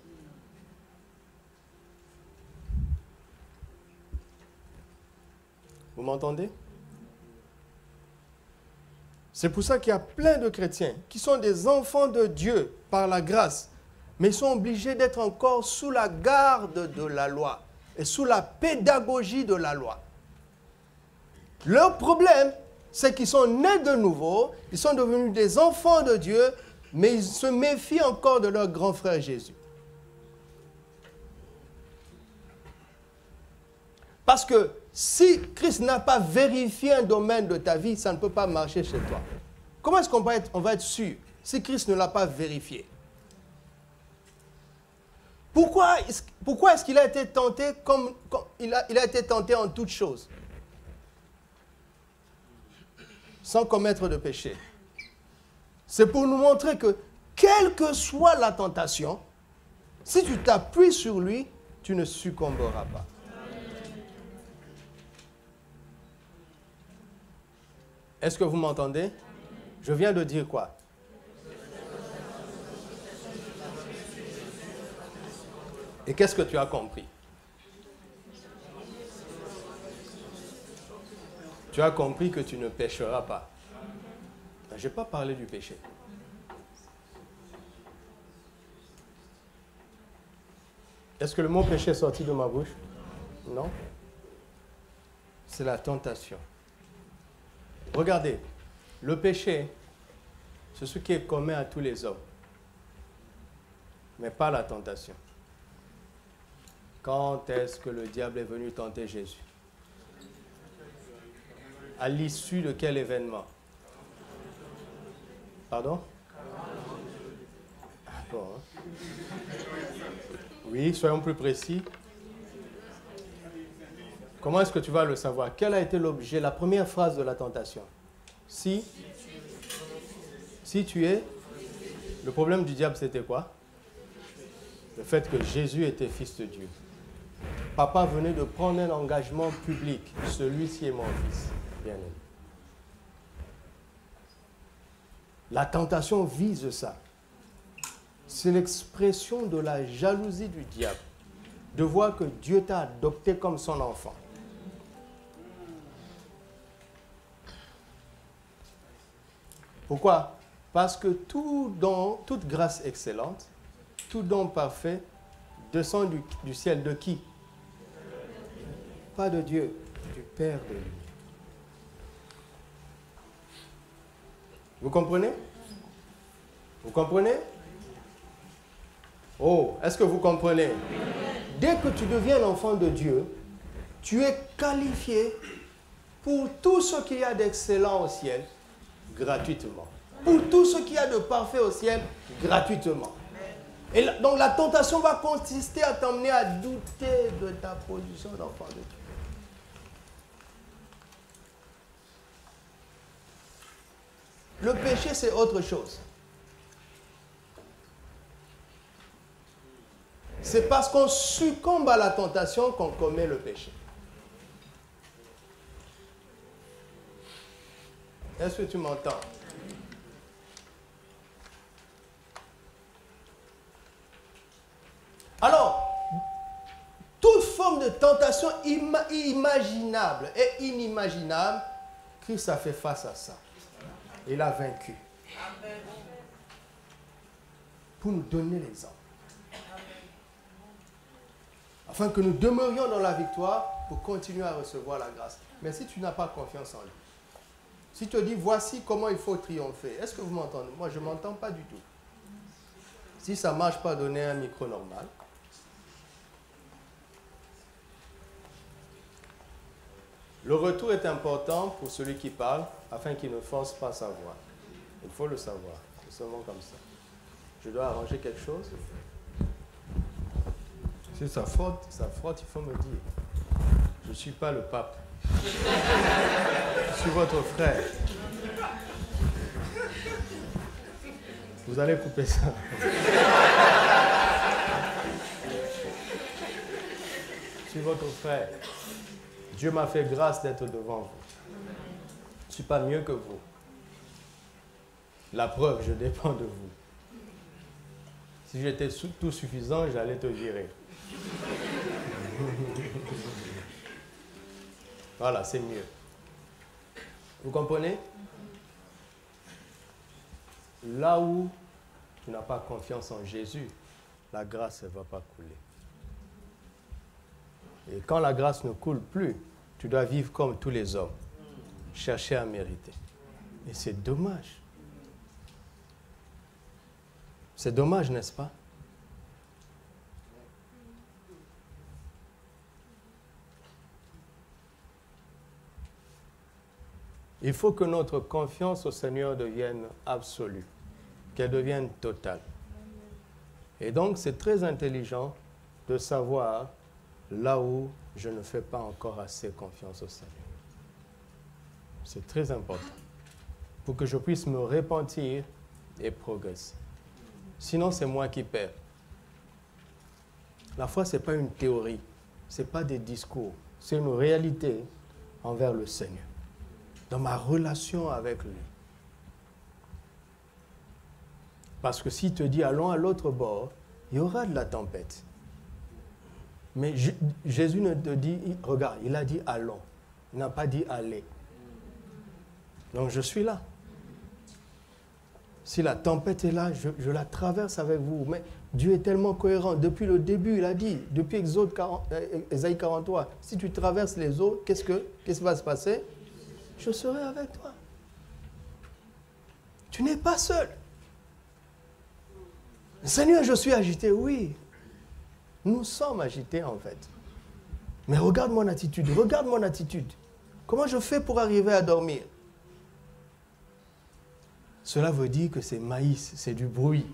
Vous m'entendez? C'est pour ça qu'il y a plein de chrétiens qui sont des enfants de Dieu par la grâce, mais ils sont obligés d'être encore sous la garde de la loi et sous la pédagogie de la loi. Leur problème, c'est qu'ils sont nés de nouveau, ils sont devenus des enfants de Dieu, mais ils se méfient encore de leur grand frère Jésus. Parce que si Christ n'a pas vérifié un domaine de ta vie, ça ne peut pas marcher chez toi. Comment est-ce qu'on va être sûr si Christ ne l'a pas vérifié? Pourquoi est-ce qu'il a été tenté comme il a été tenté en toutes choses, sans commettre de péché? C'est pour nous montrer que, quelle que soit la tentation, si tu t'appuies sur lui, tu ne succomberas pas. Est-ce que vous m'entendez? Je viens de dire quoi? Et qu'est-ce que tu as compris? Tu as compris que tu ne pécheras pas. Je n'ai pas parlé du péché. Est-ce que le mot péché est sorti de ma bouche? Non. C'est la tentation. Regardez, le péché, c'est ce qui est commun à tous les hommes, mais pas la tentation. Quand est-ce que le diable est venu tenter Jésus? À l'issue de quel événement? Pardon? Bon, hein? Oui, soyons plus précis. Comment est-ce que tu vas le savoir? Quel a été l'objet, la première phrase de la tentation? Si tu es... Le problème du diable, c'était quoi? Le fait que Jésus était fils de Dieu. Papa venait de prendre un engagement public. Celui-ci est mon fils bien-aimé. La tentation vise ça. C'est l'expression de la jalousie du diable. De voir que Dieu t'a adopté comme son enfant. Pourquoi? Parce que tout don, toute grâce excellente, tout don parfait descend du ciel de qui? Pas de Dieu, du Père de lui. Vous comprenez? Vous comprenez? Oh, est-ce que vous comprenez? Dès que tu deviens l'enfant de Dieu, tu es qualifié pour tout ce qu'il y a d'excellent au ciel, gratuitement. Pour tout ce qu'il y a de parfait au ciel, gratuitement. Et donc la tentation va consister à t'emmener à douter de ta position d'enfant de Dieu. Le péché, c'est autre chose. C'est parce qu'on succombe à la tentation qu'on commet le péché. Est-ce que tu m'entends? Alors, toute forme de tentation imaginable et inimaginable, Christ a fait face à ça. Il a vaincu. Pour nous donner l'exemple. Afin que nous demeurions dans la victoire pour continuer à recevoir la grâce. Mais si tu n'as pas confiance en lui, si tu te dis, voici comment il faut triompher, est-ce que vous m'entendez? Moi, je ne m'entends pas du tout. Si ça ne marche pas, donnez un micro normal. Le retour est important pour celui qui parle, afin qu'il ne force pas sa voix. Il faut le savoir. C'est seulement comme ça. Je dois arranger quelque chose. Si ça frotte, il faut me dire. Je ne suis pas le pape. Je suis votre frère. Vous allez couper ça. Je suis votre frère. Dieu m'a fait grâce d'être devant vous. Je ne suis pas mieux que vous. La preuve, je dépends de vous. Si j'étais tout suffisant, j'allais te virer. Voilà, c'est mieux. Vous comprenez? Là où tu n'as pas confiance en Jésus, la grâce ne va pas couler. Et quand la grâce ne coule plus, tu dois vivre comme tous les hommes, chercher à mériter. Et c'est dommage. C'est dommage, n'est-ce pas? Il faut que notre confiance au Seigneur devienne absolue, qu'elle devienne totale. Et donc, c'est très intelligent de savoir là où je ne fais pas encore assez confiance au Seigneur. C'est très important pour que je puisse me repentir et progresser. Sinon, c'est moi qui perds. La foi, ce n'est pas une théorie, ce n'est pas des discours, c'est une réalité envers le Seigneur, dans ma relation avec lui. Parce que s'il te dit allons à l'autre bord, il y aura de la tempête. Mais Jésus ne te dit, regarde, il a dit allons, il n'a pas dit allez. Donc je suis là. Si la tempête est là, je la traverse avec vous. Mais Dieu est tellement cohérent. Depuis le début, il a dit, depuis Ésaïe 43, si tu traverses les eaux, qu'est-ce qui va se passer? Je serai avec toi. Tu n'es pas seul. Seigneur, je suis agité. Oui, nous sommes agités en fait. Mais regarde mon attitude, regarde mon attitude. Comment je fais pour arriver à dormir? Cela veut dire que c'est maïs, c'est du bruit.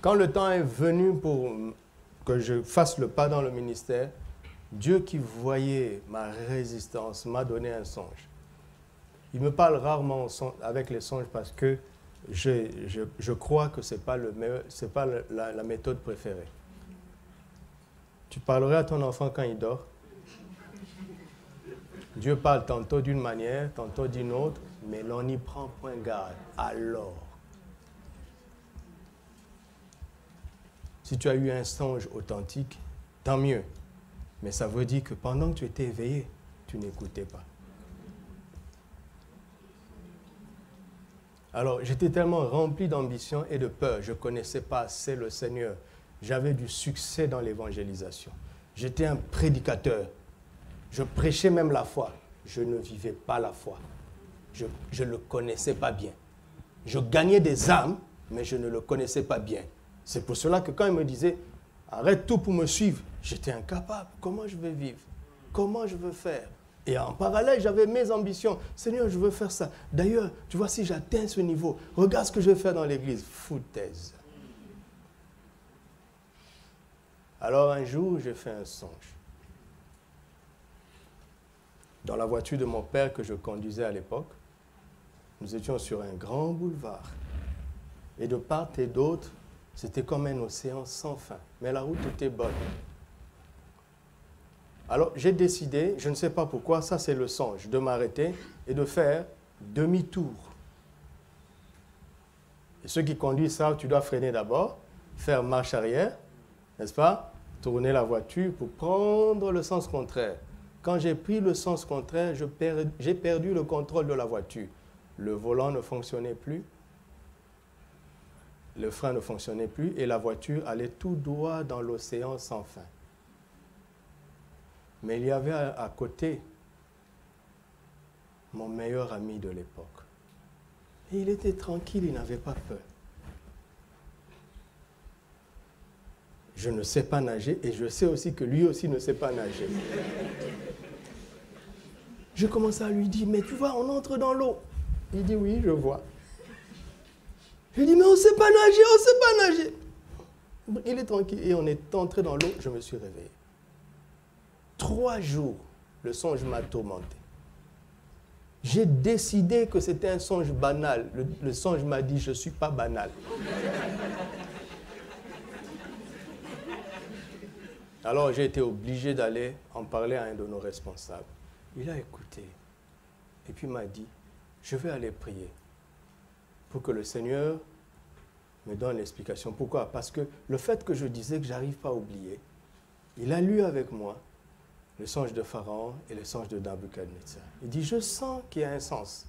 Quand le temps est venu pour que je fasse le pas dans le ministère, Dieu qui voyait ma résistance m'a donné un songe. Il me parle rarement avec les songes parce que je crois que ce n'est pas, la méthode préférée. Tu parlerais à ton enfant quand il dort. Dieu parle tantôt d'une manière, tantôt d'une autre, mais l'on n'y prend point garde. Alors, si tu as eu un songe authentique, tant mieux. Mais ça veut dire que pendant que tu étais éveillé, tu n'écoutais pas. Alors, j'étais tellement rempli d'ambition et de peur. Je ne connaissais pas assez le Seigneur. J'avais du succès dans l'évangélisation. J'étais un prédicateur. Je prêchais même la foi. Je ne vivais pas la foi. Je ne le connaissais pas bien. Je gagnais des âmes, mais je ne le connaissais pas bien. C'est pour cela que quand il me disait, arrête tout pour me suivre, j'étais incapable. Comment je vais vivre? Comment je veux faire? Et en parallèle, j'avais mes ambitions. Seigneur, je veux faire ça. D'ailleurs, tu vois, si j'atteins ce niveau, regarde ce que je vais faire dans l'église. Foutaise. Alors un jour, j'ai fait un songe. Dans la voiture de mon père que je conduisais à l'époque, nous étions sur un grand boulevard. Et de part et d'autre, c'était comme un océan sans fin. Mais la route était bonne. Alors j'ai décidé, je ne sais pas pourquoi, ça c'est le songe, de m'arrêter et de faire demi-tour. Et ceux qui conduisent savent, tu dois freiner d'abord, faire marche arrière, n'est-ce pas? Tourner la voiture pour prendre le sens contraire. Quand j'ai pris le sens contraire, j'ai perdu le contrôle de la voiture. Le volant ne fonctionnait plus, le frein ne fonctionnait plus et la voiture allait tout droit dans l'océan sans fin. Mais il y avait à côté mon meilleur ami de l'époque. Et il était tranquille, il n'avait pas peur. Je ne sais pas nager et je sais aussi que lui aussi ne sait pas nager. Je commence à lui dire, mais tu vois, on entre dans l'eau. Il dit, oui, je vois. Je dis, mais on ne sait pas nager, on ne sait pas nager. Il est tranquille et on est entré dans l'eau, je me suis réveillé. 3 jours, le songe m'a tourmenté. J'ai décidé que c'était un songe banal. Le songe m'a dit, je ne suis pas banal. Alors j'ai été obligé d'aller en parler à un de nos responsables. Il a écouté et puis m'a dit, je vais aller prier pour que le Seigneur me donne l'explication. Pourquoi? Parce que le fait que je disais que je n'arrive pas à oublier, il a lu avec moi le songe de Pharaon et le songe de Nabuchodonosor. Il dit, je sens qu'il y a un sens,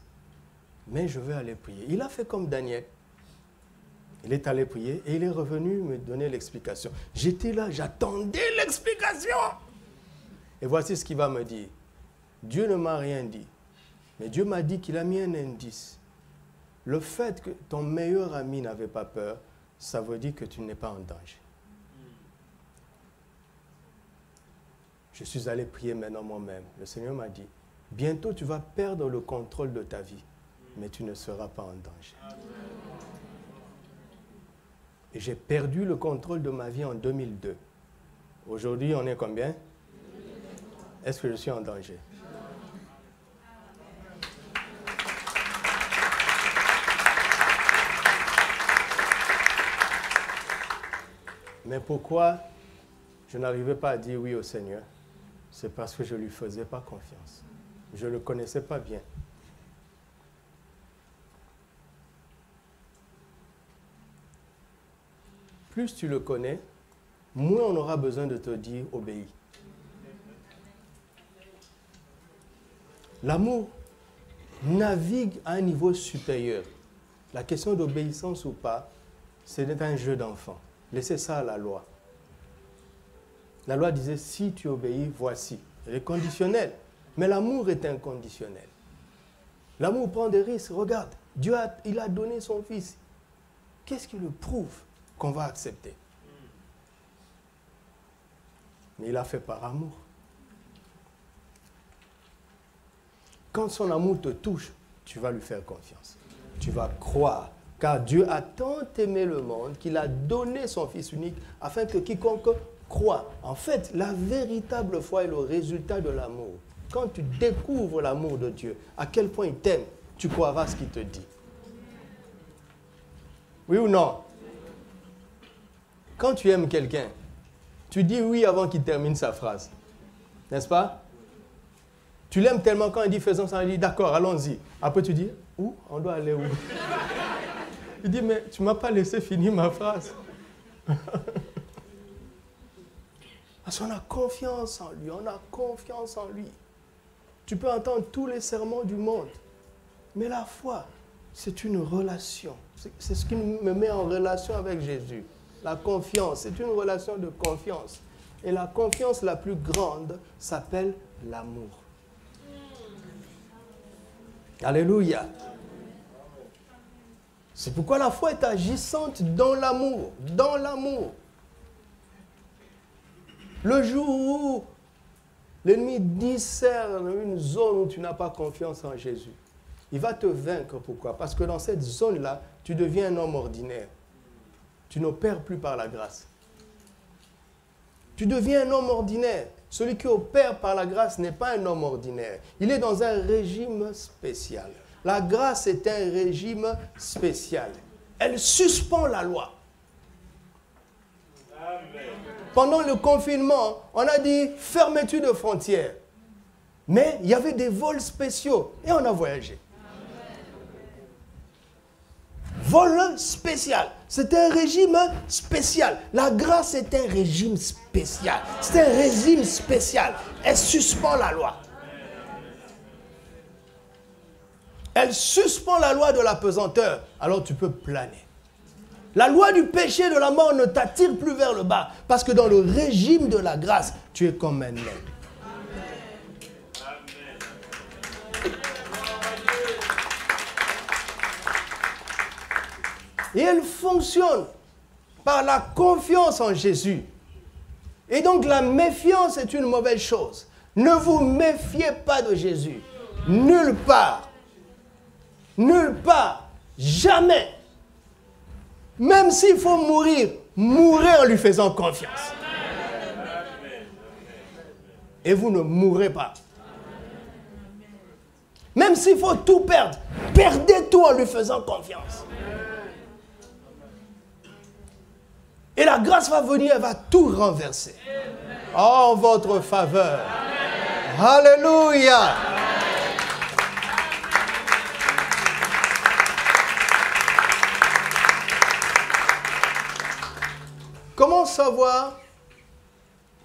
mais je vais aller prier. Il a fait comme Daniel. Il est allé prier et il est revenu me donner l'explication. J'étais là, j'attendais l'explication. Et voici ce qu'il va me dire. Dieu ne m'a rien dit, mais Dieu m'a dit qu'il a mis un indice. Le fait que ton meilleur ami n'avait pas peur, ça veut dire que tu n'es pas en danger. Je suis allé prier maintenant moi-même. Le Seigneur m'a dit, bientôt tu vas perdre le contrôle de ta vie, mais tu ne seras pas en danger. Et j'ai perdu le contrôle de ma vie en 2002. Aujourd'hui, on est combien? Est-ce que je suis en danger? Mais pourquoi je n'arrivais pas à dire oui au Seigneur? C'est parce que je ne lui faisais pas confiance. Je ne le connaissais pas bien. Plus tu le connais, moins on aura besoin de te dire obéis. L'amour navigue à un niveau supérieur. La question d'obéissance ou pas, c'est un jeu d'enfant. Laissez ça à la loi. La loi disait, si tu obéis, voici. Elle est conditionnelle. Mais l'amour est inconditionnel. L'amour prend des risques. Regarde, Dieu il a donné son Fils. Qu'est-ce qui le prouve qu'on va accepter? Mais il a fait par amour. Quand son amour te touche, tu vas lui faire confiance. Tu vas croire. Car Dieu a tant aimé le monde qu'il a donné son Fils unique afin que quiconque croit. En fait, la véritable foi est le résultat de l'amour. Quand tu découvres l'amour de Dieu, à quel point il t'aime, tu croiras ce qu'il te dit. Oui ou non? Quand tu aimes quelqu'un, tu dis oui avant qu'il termine sa phrase. N'est-ce pas? Tu l'aimes tellement quand il dit faisons ça, il dit d'accord, allons-y. Après tu dis, où? On doit aller où? Il dit, mais tu ne m'as pas laissé finir ma phrase. Parce qu'on a confiance en lui, on a confiance en lui. Tu peux entendre tous les sermons du monde, mais la foi, c'est une relation. C'est ce qui me met en relation avec Jésus. La confiance, c'est une relation de confiance. Et la confiance la plus grande s'appelle l'amour. Alléluia. C'est pourquoi la foi est agissante dans l'amour. Dans l'amour. Le jour où l'ennemi discerne une zone où tu n'as pas confiance en Jésus, il va te vaincre. Pourquoi? Parce que dans cette zone-là, tu deviens un homme ordinaire. Tu n'opères plus par la grâce. Tu deviens un homme ordinaire. Celui qui opère par la grâce n'est pas un homme ordinaire. Il est dans un régime spécial. La grâce est un régime spécial. Elle suspend la loi. Pendant le confinement, on a dit fermeture de frontières. Mais il y avait des vols spéciaux et on a voyagé. Vol spécial. C'est un régime spécial. La grâce est un régime spécial. C'est un régime spécial. Elle suspend la loi. Elle suspend la loi de la pesanteur. Alors tu peux planer. La loi du péché et de la mort ne t'attire plus vers le bas. Parce que dans le régime de la grâce, tu es comme un aigle. Et elle fonctionne par la confiance en Jésus. Et donc la méfiance est une mauvaise chose. Ne vous méfiez pas de Jésus. Nulle part. Nulle part. Jamais. Même s'il faut mourir, mourrez en lui faisant confiance. Et vous ne mourrez pas. Même s'il faut tout perdre, perdez tout en lui faisant confiance. Et la grâce va venir, elle va tout renverser. En votre faveur. Alléluia. Comment savoir,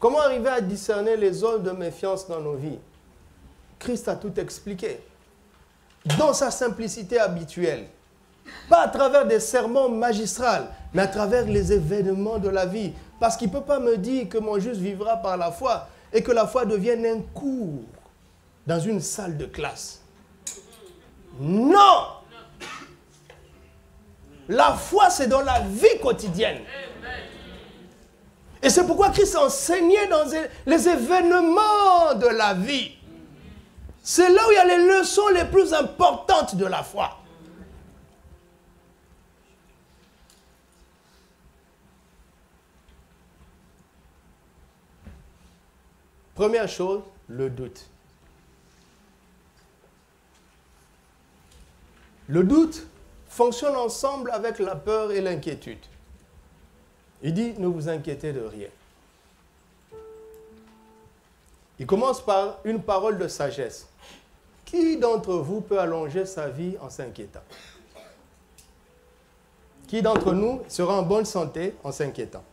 comment arriver à discerner les zones de méfiance dans nos vies? Christ a tout expliqué. Dans sa simplicité habituelle. Pas à travers des sermons magistrales, mais à travers les événements de la vie. Parce qu'il ne peut pas me dire que mon juste vivra par la foi et que la foi devienne un cours dans une salle de classe. Non! La foi, c'est dans la vie quotidienne. Et c'est pourquoi Christ enseignait dans les événements de la vie. C'est là où il y a les leçons les plus importantes de la foi. Première chose, le doute. Le doute fonctionne ensemble avec la peur et l'inquiétude. Il dit, ne vous inquiétez de rien. Il commence par une parole de sagesse. Qui d'entre vous peut allonger sa vie en s'inquiétant? Qui d'entre nous sera en bonne santé en s'inquiétant?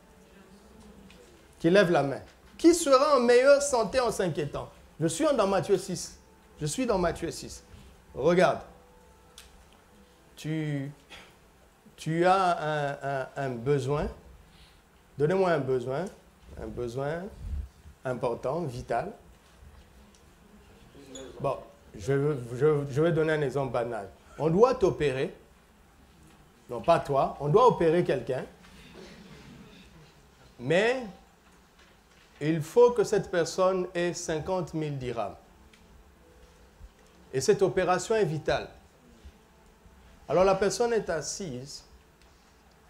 Qui lève la main. Qui sera en meilleure santé en s'inquiétant? Je suis dans Matthieu 6. Je suis dans Matthieu 6. Regarde. Tu as un besoin. Donnez-moi un besoin important, vital. Bon, je vais donner un exemple banal. On doit t'opérer. Non, pas toi. On doit opérer quelqu'un. Mais il faut que cette personne ait 50 000 dirhams. Et cette opération est vitale. Alors la personne est assise.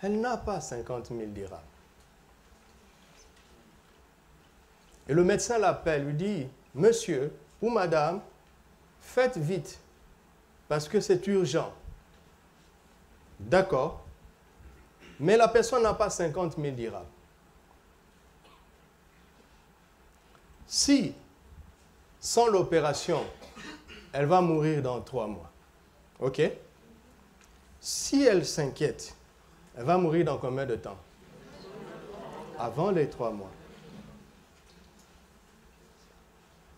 Elle n'a pas 50 000 dirhams. Et le médecin l'appelle, lui dit, monsieur ou madame, faites vite, parce que c'est urgent. D'accord. Mais la personne n'a pas 50 000 dirhams. Si, sans l'opération, elle va mourir dans 3 mois, ok? Si elle s'inquiète, elle va mourir dans combien de temps? Avant les 3 mois.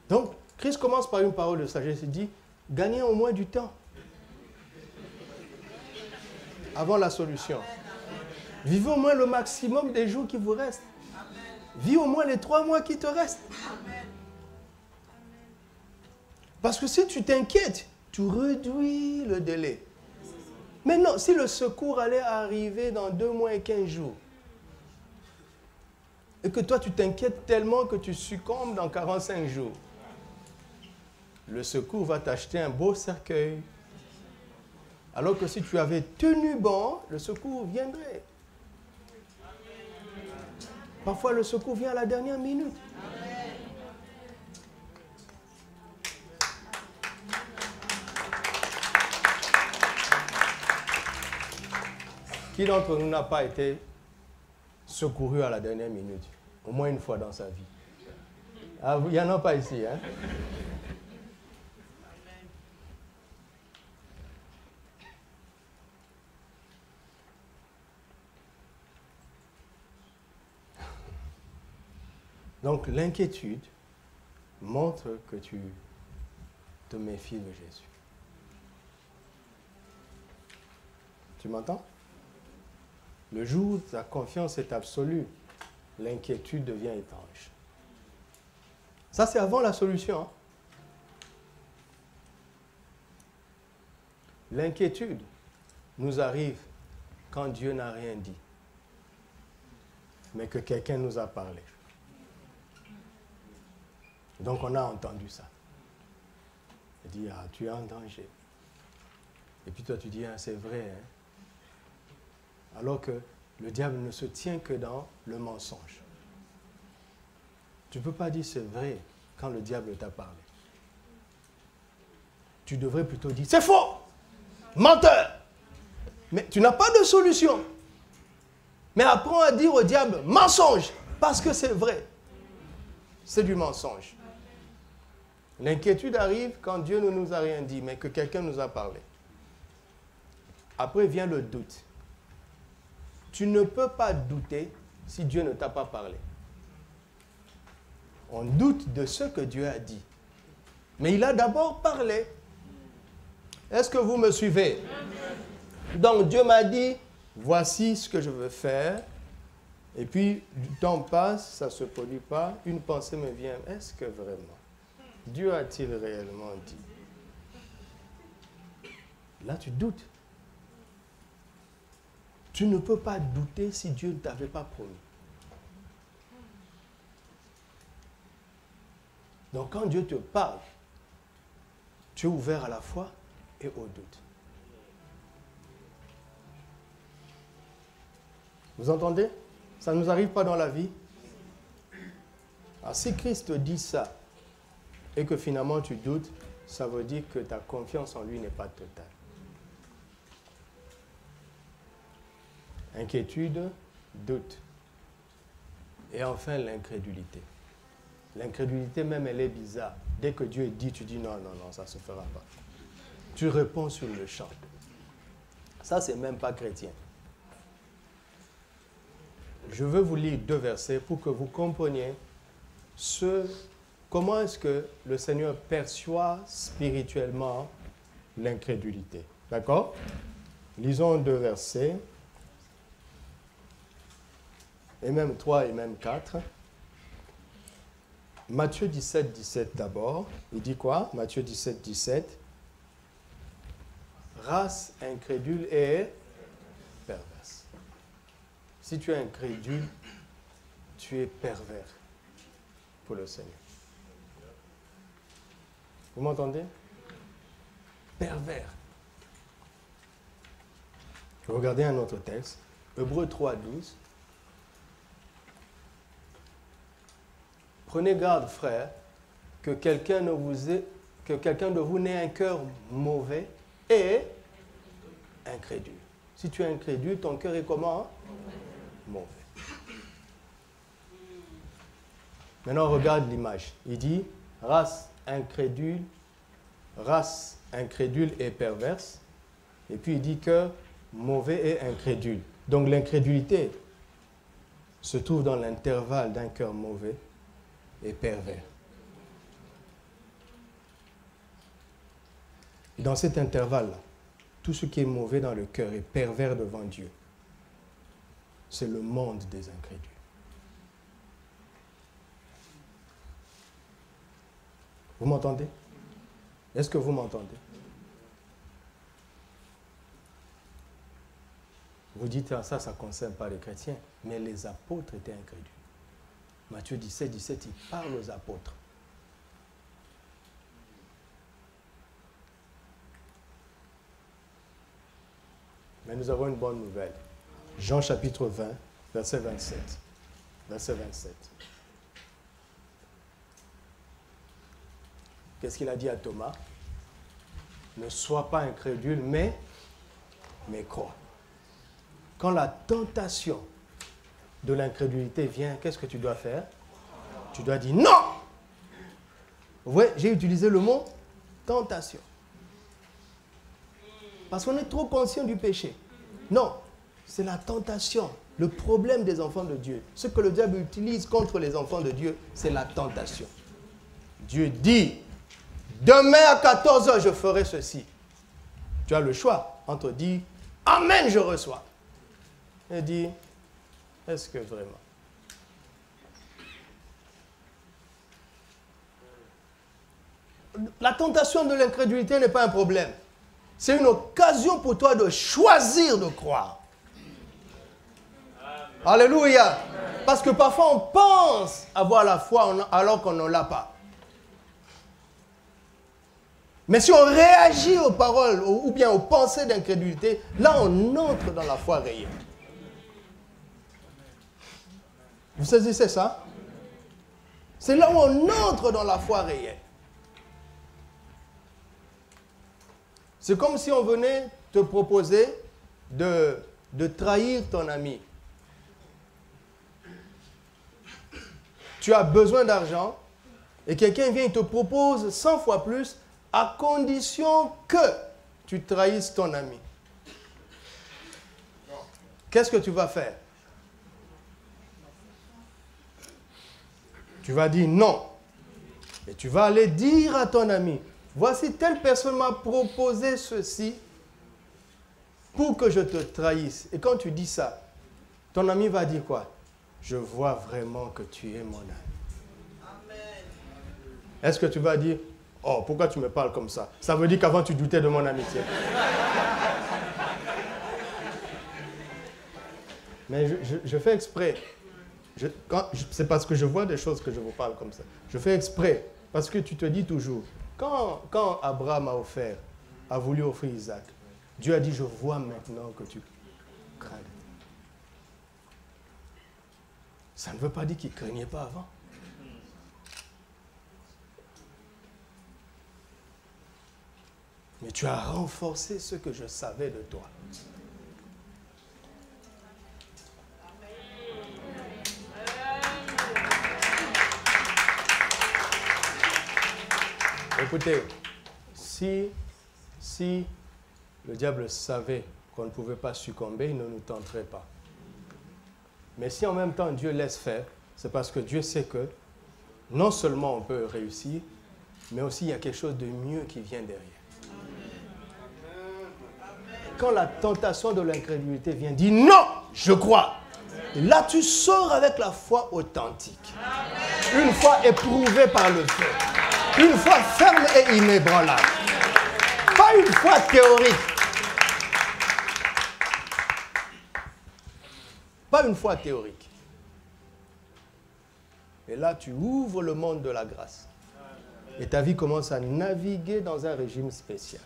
Donc, Christ commence par une parole de sagesse. Il dit, gagnez au moins du temps avant la solution. Vivez au moins le maximum des jours qui vous restent. Vis au moins les 3 mois qui te restent. Parce que si tu t'inquiètes, tu réduis le délai. Maintenant, si le secours allait arriver dans 2 mois et 15 jours, et que toi tu t'inquiètes tellement que tu succombes dans 45 jours, le secours va t'acheter un beau cercueil. Alors que si tu avais tenu bon, le secours viendrait. Parfois, le secours vient à la dernière minute. Qui d'entre nous n'a pas été secouru à la dernière minute? Au moins une fois dans sa vie. Ah, il n'y en a pas ici, hein? Donc l'inquiétude montre que tu te méfies de Jésus. Tu m'entends? Le jour où ta confiance est absolue, l'inquiétude devient étrange. Ça, c'est avant la solution. Hein? L'inquiétude nous arrive quand Dieu n'a rien dit, mais que quelqu'un nous a parlé. Donc on a entendu ça. Il dit, ah, tu es en danger. Et puis toi tu dis, ah, c'est vrai. Hein? Alors que le diable ne se tient que dans le mensonge. Tu ne peux pas dire c'est vrai quand le diable t'a parlé. Tu devrais plutôt dire, c'est faux, menteur. Mais tu n'as pas de solution. Mais apprends à dire au diable, mensonge, parce que c'est vrai. C'est du mensonge. L'inquiétude arrive quand Dieu ne nous a rien dit, mais que quelqu'un nous a parlé. Après vient le doute. Tu ne peux pas douter si Dieu ne t'a pas parlé. On doute de ce que Dieu a dit. Mais il a d'abord parlé. Est-ce que vous me suivez? Donc Dieu m'a dit, voici ce que je veux faire. Et puis, du temps passe, ça ne se produit pas. Une pensée me vient, est-ce que vraiment Dieu a-t-il réellement dit? Là, tu doutes. Tu ne peux pas douter si Dieu ne t'avait pas promis. Donc, quand Dieu te parle, tu es ouvert à la foi et au doute. Vous entendez? Ça ne nous arrive pas dans la vie. Alors, si Christ te dit ça, et que finalement tu doutes, ça veut dire que ta confiance en lui n'est pas totale. Inquiétude, doute. Et enfin, l'incrédulité. L'incrédulité même, elle est bizarre. Dès que Dieu dit, tu dis non, non, non, ça ne se fera pas. Tu réponds sur le champ. Ça, c'est même pas chrétien. Je veux vous lire 2 versets pour que vous compreniez comment est-ce que le Seigneur perçoit spirituellement l'incrédulité. D'accord? Lisons 2 versets. Et même 3 et même 4. Matthieu 17, 17 d'abord. Il dit quoi? Matthieu 17, 17. Race incrédule et perverse. Si tu es incrédule, tu es pervers pour le Seigneur. Vous m'entendez? Pervers. Regardez un autre texte. Hébreux 3, 12. Prenez garde, frères, que quelqu'un de vous n'ait un cœur mauvais et incrédule. Si tu es incrédule, ton cœur est comment? Mauvais. Maintenant, regarde l'image. Il dit, race incrédule et perverse. Et puis il dit que mauvais et incrédule. Donc l'incrédulité se trouve dans l'intervalle d'un cœur mauvais et pervers. Et dans cet intervalle-là, tout ce qui est mauvais dans le cœur est pervers devant Dieu. C'est le monde des incrédules. Vous m'entendez? Est-ce que vous m'entendez? Vous dites, ah, ça ne concerne pas les chrétiens, mais les apôtres étaient incrédules. Matthieu 17, 17, il parle aux apôtres. Mais nous avons une bonne nouvelle. Jean chapitre 20, verset 27. Verset 27. Qu'est-ce qu'il a dit à Thomas? Ne sois pas incrédule, mais crois. Quand la tentation de l'incrédulité vient, qu'est-ce que tu dois faire? Tu dois dire non! Vous voyez, j'ai utilisé le mot tentation. Parce qu'on est trop conscient du péché. Non, c'est la tentation, le problème des enfants de Dieu. Ce que le diable utilise contre les enfants de Dieu, c'est la tentation. Dieu dit, demain à 14h, je ferai ceci. Tu as le choix entre dire, amen, je reçois. Et dire, est-ce que vraiment? La tentation de l'incrédulité n'est pas un problème. C'est une occasion pour toi de choisir de croire. Amen. Alléluia. Parce que parfois on pense avoir la foi alors qu'on ne l'a pas. Mais si on réagit aux paroles ou bien aux pensées d'incrédulité, là on entre dans la foi réelle. Vous saisissez ça? C'est là où on entre dans la foi réelle. C'est comme si on venait te proposer de trahir ton ami. Tu as besoin d'argent et quelqu'un vient et te propose 100 fois plus à condition que tu trahisses ton ami. Qu'est-ce que tu vas faire? Tu vas dire non. Et tu vas aller dire à ton ami, voici telle personne m'a proposé ceci pour que je te trahisse. Et quand tu dis ça, ton ami va dire quoi? Je vois vraiment que tu es mon ami. Est-ce que tu vas dire, oh, pourquoi tu me parles comme ça? Ça veut dire qu'avant tu doutais de mon amitié. Mais je fais exprès. C'est parce que je vois des choses que je vous parle comme ça. Je fais exprès. Parce que tu te dis toujours, quand Abraham a voulu offrir Isaac, Dieu a dit, je vois maintenant que tu crains. Ça ne veut pas dire qu'il ne craignait pas avant. Mais tu as renforcé ce que je savais de toi. Écoutez, si le diable savait qu'on ne pouvait pas succomber, il ne nous tenterait pas. Mais si en même temps Dieu laisse faire, c'est parce que Dieu sait que non seulement on peut réussir, mais aussi il y a quelque chose de mieux qui vient derrière. Quand la tentation de l'incrédulité vient, dis non, je crois. Et là, tu sors avec la foi authentique. Une foi éprouvée par le feu. Une foi ferme et inébranlable. Pas une foi théorique. Pas une foi théorique. Et là, tu ouvres le monde de la grâce. Et ta vie commence à naviguer dans un régime spécial.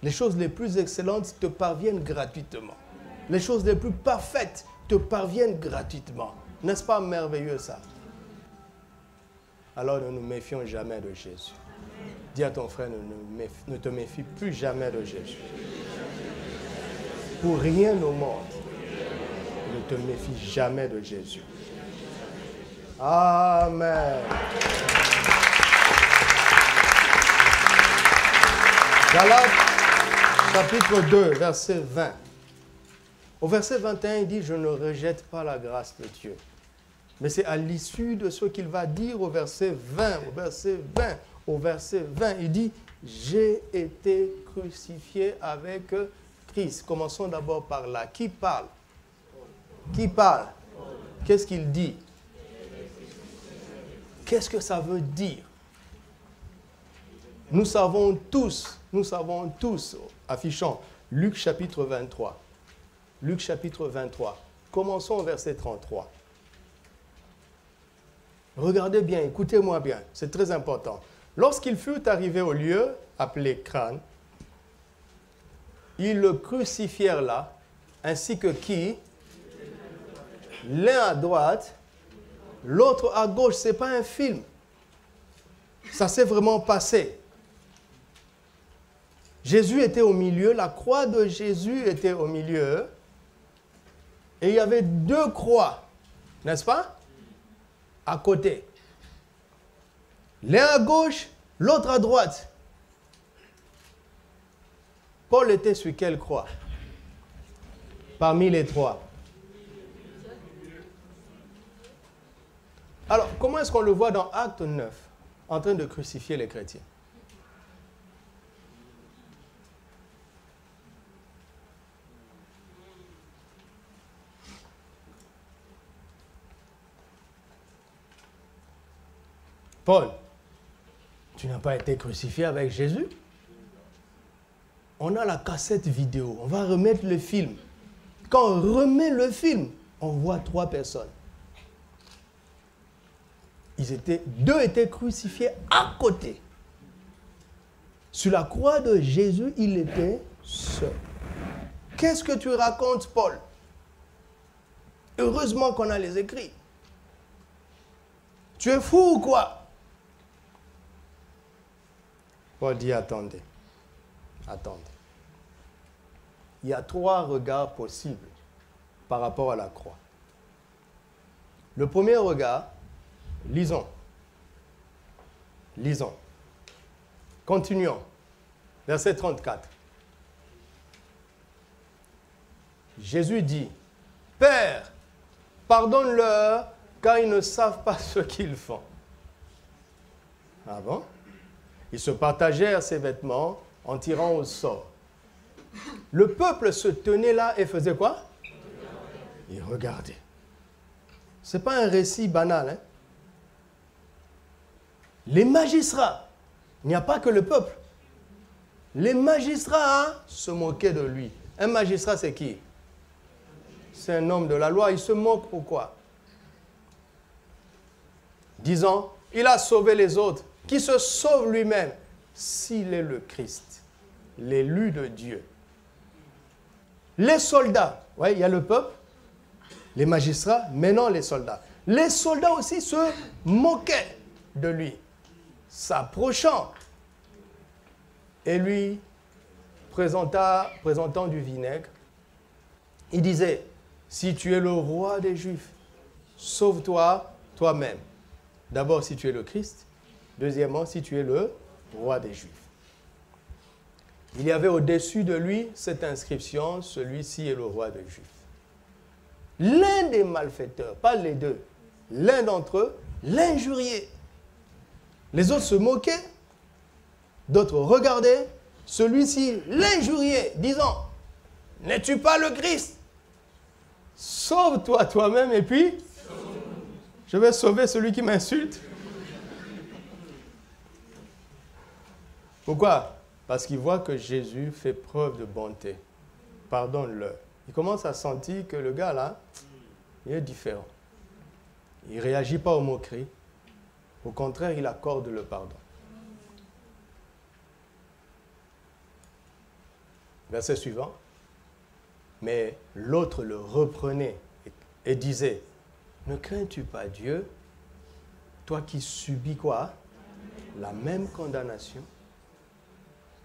Les choses les plus excellentes te parviennent gratuitement. Les choses les plus parfaites te parviennent gratuitement. N'est-ce pas merveilleux ça? Alors ne nous méfions jamais de Jésus. Dis à ton frère, ne te méfie plus jamais de Jésus. Pour rien au monde, ne te méfie jamais de Jésus. Amen. Galates, chapitre 2, verset 20. Au verset 21, il dit, je ne rejette pas la grâce de Dieu. Mais c'est à l'issue de ce qu'il va dire au verset 20, au verset 20, il dit, j'ai été crucifié avec Christ. Commençons d'abord par là. Qui parle? Qui parle? Qu'est-ce qu'il dit? Qu'est-ce que ça veut dire? Nous savons tous, affichons Luc chapitre 23. Luc chapitre 23. Commençons au verset 33. Regardez bien, écoutez-moi bien, c'est très important. Lorsqu'il fut arrivé au lieu appelé Crâne, ils le crucifièrent là, ainsi que qui? L'un à droite, l'autre à gauche. Ce n'est pas un film. Ça s'est vraiment passé. Jésus était au milieu, la croix de Jésus était au milieu, et il y avait deux croix, n'est-ce pas? À côté. L'un à gauche, l'autre à droite. Paul était sur quelle croix? Parmi les trois. Alors, comment est-ce qu'on le voit dans Acte 9, en train de crucifier les chrétiens? Paul, tu n'as pas été crucifié avec Jésus? On a la cassette vidéo, on va remettre le film. Quand on remet le film, on voit trois personnes. Deux étaient crucifiés à côté. Sur la croix de Jésus, il était seul. Qu'est-ce que tu racontes, Paul? Heureusement qu'on a les écrits. Tu es fou ou quoi? Paul dit, attendez. Attendez. Il y a trois regards possibles par rapport à la croix. Le premier regard, lisons. Lisons. Continuons. Verset 34. Jésus dit, Père, pardonne-leur, car ils ne savent pas ce qu'ils font. Ah bon? Ils se partagèrent ses vêtements en tirant au sort. Le peuple se tenait là et faisait quoi? Il regardait. Ce n'est pas un récit banal. Hein? Les magistrats, il n'y a pas que le peuple. Les magistrats se moquaient de lui. Un magistrat, c'est qui? C'est un homme de la loi. Il se moque pourquoi? Disant, il a sauvé les autres. Qui se sauve lui-même s'il est le Christ, l'élu de Dieu. Les soldats, ouais, il y a le peuple, les magistrats, maintenant les soldats. Les soldats aussi se moquaient de lui, s'approchant. Et lui, présentant du vinaigre, il disait, si tu es le roi des Juifs, sauve-toi toi-même. D'abord, si tu es le Christ. Deuxièmement, si tu es le roi des Juifs. Il y avait au-dessus de lui cette inscription, celui-ci est le roi des Juifs. L'un des malfaiteurs, pas les deux, l'un d'entre eux, l'injuriait. Les autres se moquaient, d'autres regardaient, celui-ci l'injuriait, disant, n'es-tu pas le Christ? Sauve-toi toi-même et puis, je vais sauver celui qui m'insulte. Pourquoi? Parce qu'il voit que Jésus fait preuve de bonté. Pardonne-leur. Il commence à sentir que le gars là, il est différent. Il ne réagit pas aux moqueries. Au contraire, il accorde le pardon. Verset suivant. Mais l'autre le reprenait et disait, ne crains-tu pas Dieu, toi qui subis quoi? La même condamnation.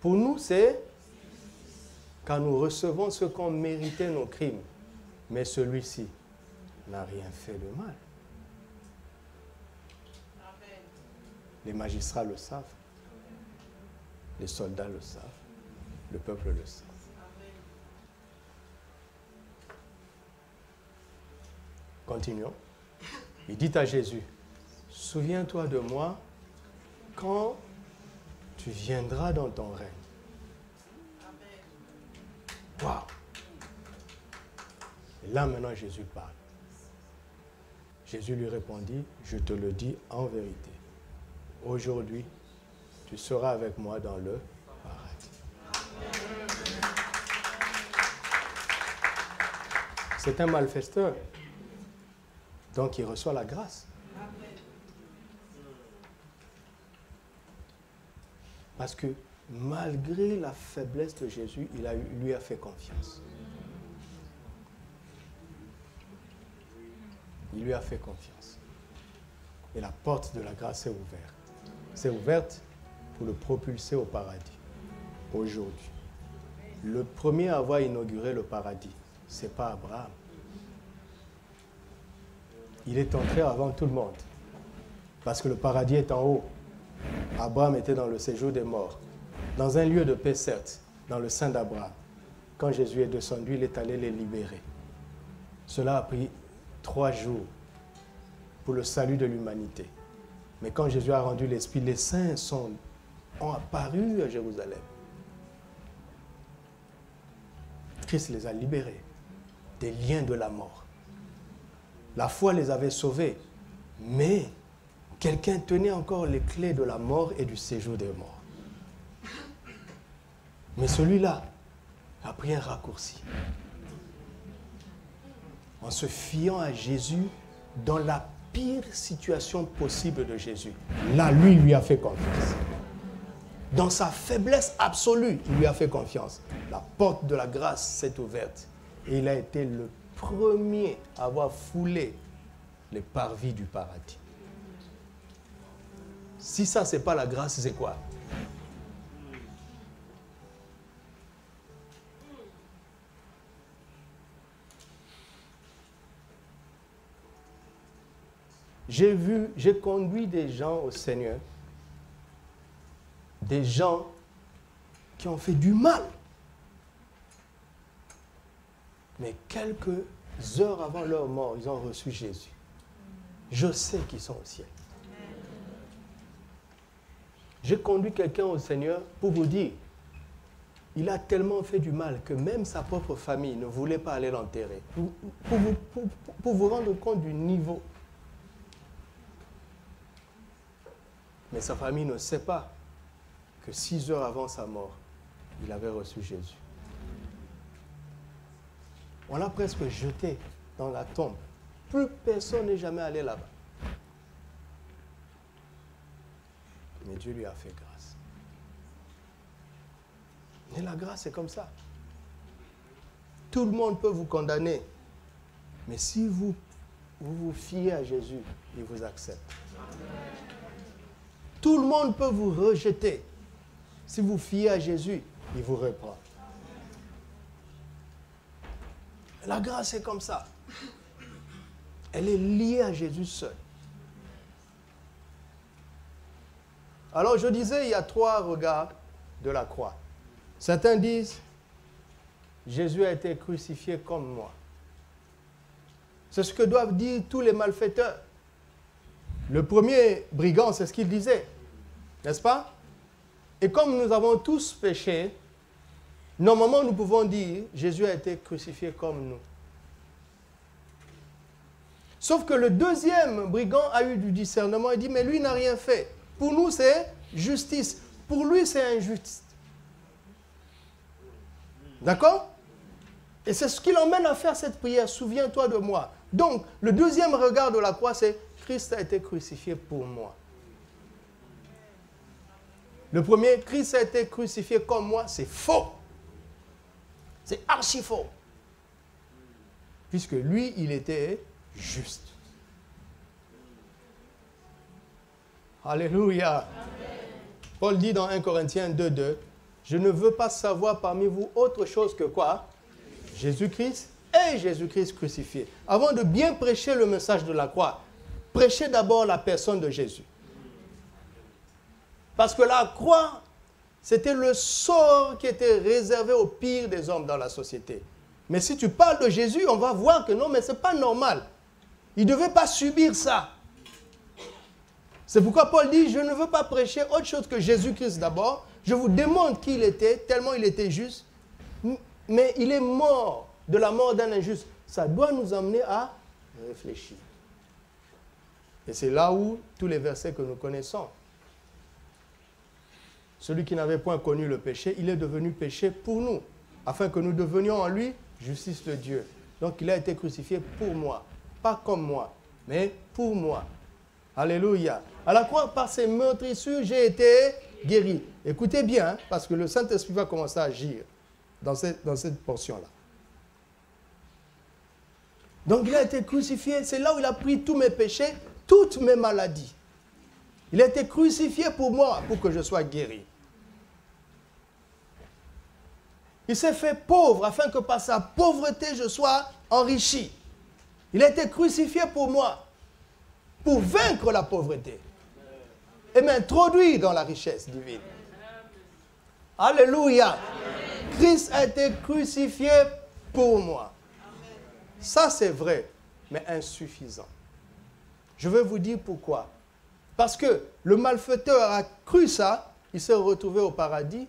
Pour nous, c'est quand nous recevons ce qu'ont mérité nos crimes. Mais celui-ci n'a rien fait de mal. Amen. Les magistrats le savent. Les soldats le savent. Le peuple le sait. Amen. Continuons. Il dit à Jésus, souviens-toi de moi quand tu viendras dans ton règne. Waouh! Et là maintenant Jésus parle. Jésus lui répondit, je te le dis en vérité. Aujourd'hui, tu seras avec moi dans le paradis. c'est un malfaiteur. Donc il reçoit la grâce. Parce que malgré la faiblesse de Jésus, lui a fait confiance. Il lui a fait confiance. Et la porte de la grâce est ouverte. C'est ouverte pour le propulser au paradis. Aujourd'hui. Le premier à avoir inauguré le paradis, ce n'est pas Abraham. Il est entré avant tout le monde. Parce que le paradis est en haut. Abraham était dans le séjour des morts. Dans un lieu de paix, certes, dans le sein d'Abraham. Quand Jésus est descendu, il est allé les libérer. Cela a pris 3 jours pour le salut de l'humanité. Mais quand Jésus a rendu l'Esprit, les saints ont apparu à Jérusalem. Christ les a libérés des liens de la mort. La foi les avait sauvés, mais quelqu'un tenait encore les clés de la mort et du séjour des morts. Mais celui-là a pris un raccourci. En se fiant à Jésus dans la pire situation possible de Jésus. Là, lui a fait confiance. Dans sa faiblesse absolue, il lui a fait confiance. La porte de la grâce s'est ouverte. Et il a été le premier à avoir foulé les parvis du paradis. Si ça, ce n'est pas la grâce, c'est quoi? J'ai conduit des gens au Seigneur, des gens qui ont fait du mal. Mais quelques heures avant leur mort, ils ont reçu Jésus. Je sais qu'ils sont au ciel. J'ai conduit quelqu'un au Seigneur pour vous dire, il a tellement fait du mal que même sa propre famille ne voulait pas aller l'enterrer. Pour vous rendre compte du niveau. Mais sa famille ne sait pas que 6 heures avant sa mort, il avait reçu Jésus. On l'a presque jeté dans la tombe. Plus personne n'est jamais allé là-bas. Mais Dieu lui a fait grâce. Mais la grâce, c'est comme ça. Tout le monde peut vous condamner. Mais si vous vous fiez à Jésus, il vous accepte. Tout le monde peut vous rejeter. Si vous fiez à Jésus, il vous reprend. La grâce est comme ça. Elle est liée à Jésus seul. Alors je disais, il y a 3 regards de la croix. Certains disent, Jésus a été crucifié comme moi. C'est ce que doivent dire tous les malfaiteurs. Le premier brigand, c'est ce qu'il disait, n'est-ce pas? Et comme nous avons tous péché, normalement nous pouvons dire, Jésus a été crucifié comme nous. Sauf que le deuxième brigand a eu du discernement et dit, mais lui n'a rien fait. Pour nous, c'est justice. Pour lui, c'est injuste. D'accord? Et c'est ce qui l'emmène à faire cette prière. Souviens-toi de moi. Donc, le deuxième regard de la croix, c'est Christ a été crucifié pour moi. Le premier, Christ a été crucifié comme moi, c'est faux. C'est archi faux. Puisque lui, il était juste. Alléluia. Amen. Paul dit dans 1 Corinthiens 2:2, je ne veux pas savoir parmi vous autre chose que quoi? Jésus-Christ et Jésus-Christ crucifié. Avant de bien prêcher le message de la croix, prêchez d'abord la personne de Jésus. Parce que la croix, c'était le sort qui était réservé au pire des hommes dans la société. Mais si tu parles de Jésus, on va voir que non, mais ce n'est pas normal. Il ne devait pas subir ça. C'est pourquoi Paul dit, je ne veux pas prêcher autre chose que Jésus-Christ d'abord. Je vous démontre qui il était, tellement il était juste. Mais il est mort de la mort d'un injuste. Ça doit nous amener à réfléchir. Et c'est là où tous les versets que nous connaissons. Celui qui n'avait point connu le péché, il est devenu péché pour nous, afin que nous devenions en lui justice de Dieu. Donc il a été crucifié pour moi. Pas comme moi, mais pour moi. Alléluia. À la croix, par ses meurtrissures, j'ai été guéri. Écoutez bien, hein, parce que le Saint-Esprit va commencer à agir dans cette portion-là. Donc il a été crucifié, c'est là où il a pris tous mes péchés, toutes mes maladies. Il a été crucifié pour moi, pour que je sois guéri. Il s'est fait pauvre afin que par sa pauvreté je sois enrichi. Il a été crucifié pour moi, pour vaincre la pauvreté et m'introduire dans la richesse divine. Alléluia. Christ a été crucifié pour moi. Ça c'est vrai, mais insuffisant. Je vais vous dire pourquoi. Parce que le malfaiteur a cru ça, il s'est retrouvé au paradis,